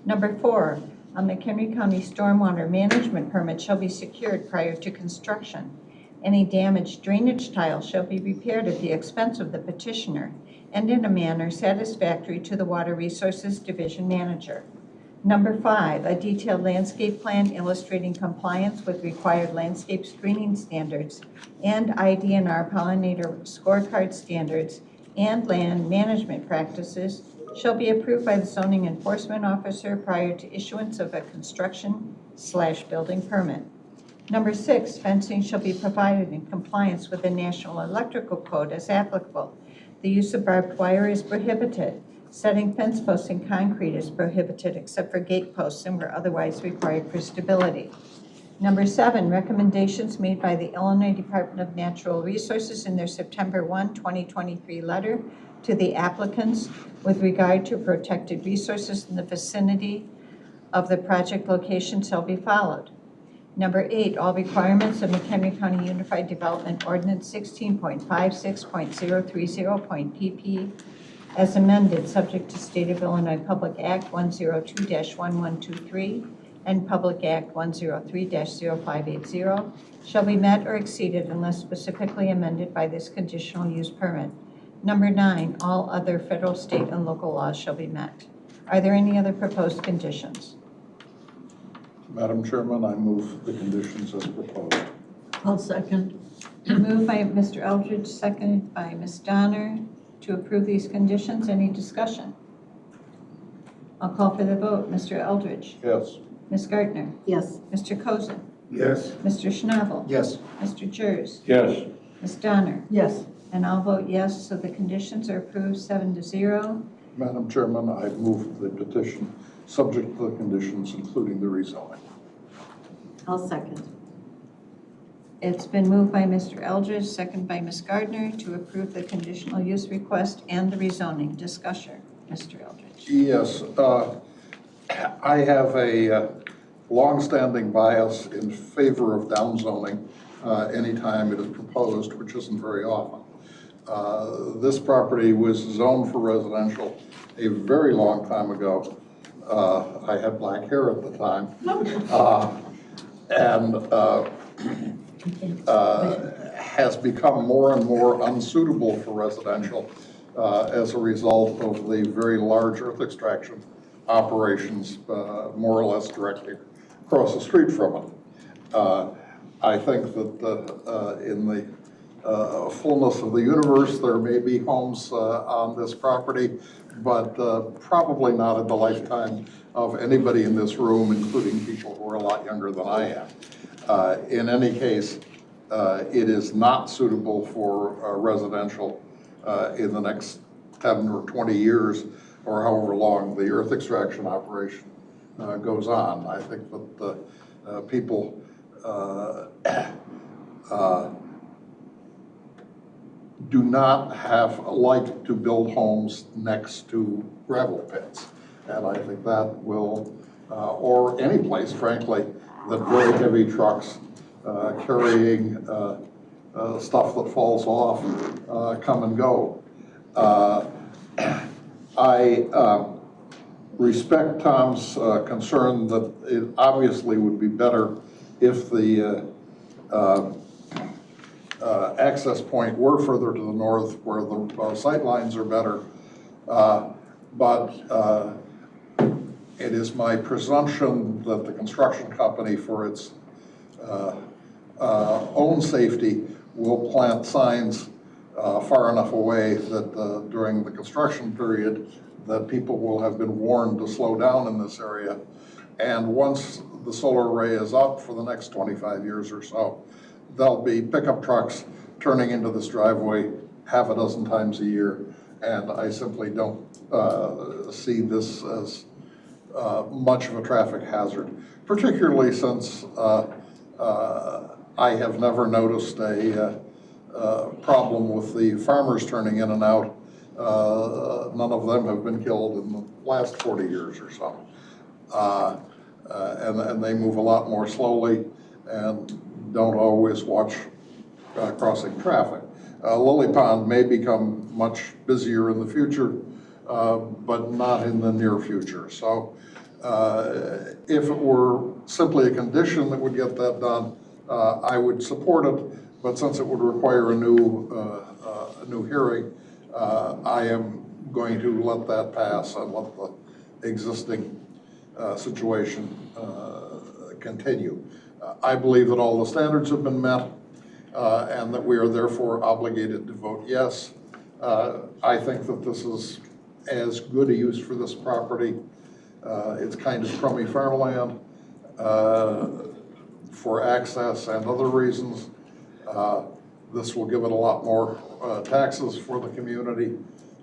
Number 4, a McHenry County stormwater management permit shall be secured prior to construction. Any damaged drainage tile shall be repaired at the expense of the petitioner and in a manner satisfactory to the Water Resources Division Manager. Number 5, a detailed landscape plan illustrating compliance with required landscape screening standards and IDNR pollinator scorecard standards and land management practices shall be approved by the zoning enforcement officer prior to issuance of a construction/building permit. Number 6, fencing shall be provided in compliance with the National Electrical Code as applicable. The use of barbed wire is prohibited. Setting fence posts in concrete is prohibited except for gate posts and where otherwise required for stability. Number 7, recommendations made by the Illinois Department of Natural Resources in their September 1, 2023 letter to the applicants with regard to protected resources in the vicinity of the project location shall be followed. Number 8, all requirements of McHenry County Unified Development Ordinance 16.56.030.pp as amended, subject to State of Illinois Public Act 102-1123 and Public Act 103-0580, shall be met or exceeded unless specifically amended by this conditional use permit. Number 9, all other federal, state, and local laws shall be met. Are there any other proposed conditions? Madam Chairman, I move the conditions as proposed. I'll second. Moved by Mr. Eldridge, seconded by Ms. Donner to approve these conditions. Any discussion? I'll call for the vote. Mr. Eldridge? Yes. Ms. Gardner? Yes. Mr. Cozen? Yes. Mr. Schnabel? Yes. Mr. Jers? Yes. Ms. Donner? Yes. And I'll vote yes, so the conditions are approved 7-0. Madam Chairman, I move the petition subject to the conditions, including the rezoning. I'll second. It's been moved by Mr. Eldridge, seconded by Ms. Gardner to approve the conditional use request and the rezoning. Discussion, Mr. Eldridge. Yes, I have a longstanding bias in favor of downzoning anytime it is proposed, which isn't very often. This property was zoned for residential a very long time ago. I had black hair at the time. Has become more and more unsuitable for residential as a result of the very large earth extraction operations more or less directly across the street from it. I think that in the fullness of the universe, there may be homes on this property, but probably not in the lifetime of anybody in this room, including people who are a lot younger than I am. In any case, it is not suitable for residential in the next 10 or 20 years, or however long the earth extraction operation goes on. I think that people do not like to build homes next to gravel pits. And I think that will, or any place, frankly, that very heavy trucks carrying stuff that falls off come and go. I respect Tom's concern that it obviously would be better if the access point were further to the north where the sight lines are better. But it is my presumption that the construction company, for its own safety, will plant signs far enough away that during the construction period that people will have been warned to slow down in this area. And once the solar array is up for the next 25 years or so, there'll be pickup trucks turning into this driveway half a dozen times a year. And I simply don't see this as much of a traffic hazard, particularly since I have never noticed a problem with the farmers turning in and out. None of them have been killed in the last 40 years or so. And they move a lot more slowly and don't always watch crossing traffic. Lily Pond may become much busier in the future, but not in the near future. So if it were simply a condition that would get that done, I would support it. But since it would require a new hearing, I am going to let that pass and let the existing situation continue. I believe that all the standards have been met and that we are therefore obligated to vote yes. I think that this is as good a use for this property. It's kind of crummy farmland for access and other reasons. This will give it a lot more taxes for the community.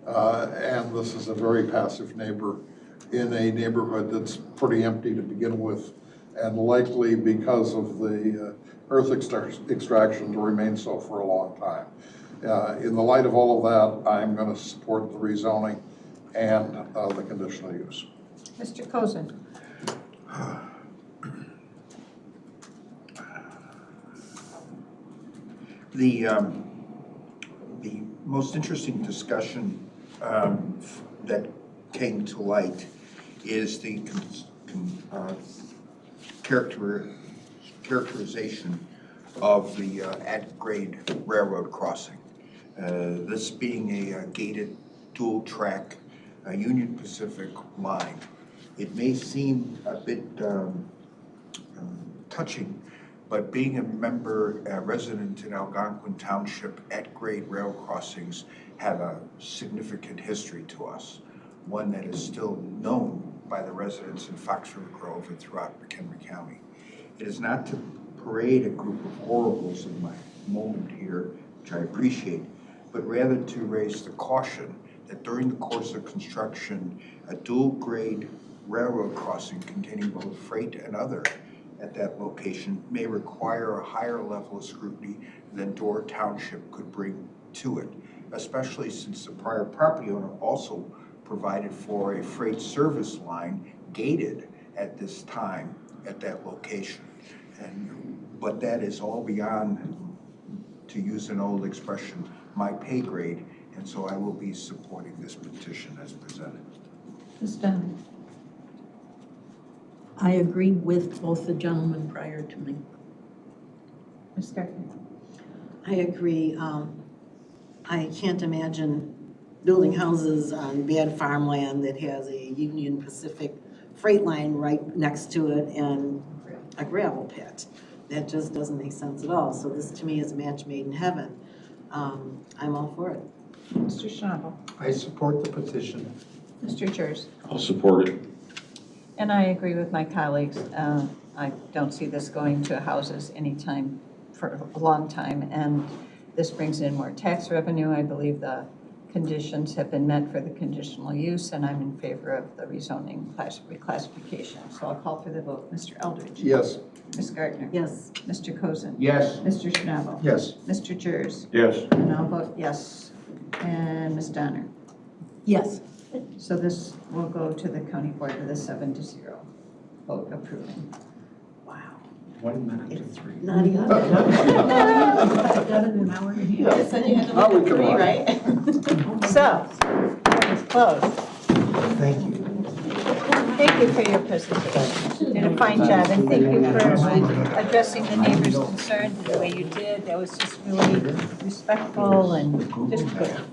And this is a very passive neighbor in a neighborhood that's pretty empty to begin with, and likely because of the earth extraction to remain so for a long time. In the light of all of that, I'm going to support the rezoning and the conditional use. Mr. Cozen. The most interesting discussion that came to light is the characterization of the at-grade railroad crossing. This being a gated dual-track Union Pacific line. It may seem a bit touching, but being a resident in Algonquin Township, at-grade rail crossings have a significant history to us, one that is still known by the residents in Fox River Grove and throughout McHenry County. It is not to parade a group of horribles in my moment here, which I appreciate, but rather to raise the caution that during the course of construction, a dual-grade railroad crossing containing both freight and other at that location may require a higher level of scrutiny than Door Township could bring to it, especially since the prior property owner also provided for a freight service line gated at this time at that location. But that is all beyond, to use an old expression, my pay grade, and so I will be supporting this petition as presented. Ms. Dunn. I agree with both the gentlemen prior to me. Ms. Gartner. I agree. I can't imagine building houses on bad farmland that has a Union Pacific freight line right next to it and a gravel pit. That just doesn't make sense at all. So this to me is a match made in heaven. I'm all for it. Mr. Schnabel. I support the petition. Mr. Jers. I'll support it. And I agree with my colleagues. I don't see this going to houses anytime for a long time. And this brings in more tax revenue. I believe the conditions have been met for the conditional use, and I'm in favor of the rezoning reclassification. So I'll call for the vote. Mr. Eldridge. Yes. Ms. Gardner. Yes. Mr. Cozen. Yes. Mr. Schnabel. Yes. Mr. Jers. Yes. And I'll vote yes. And Ms. Donner. Yes. So this will go to the county board with a 7-0 vote approving. Wow. 1 minute to 3. Not even. Done in an hour and a half. You said you had to Now we look at come 3, on. right? So, it's closed. Thank you. Thank you for your presentation. You did a fine job, and thank you for addressing the neighbors' concerns the way you did. That was just really respectful and just good.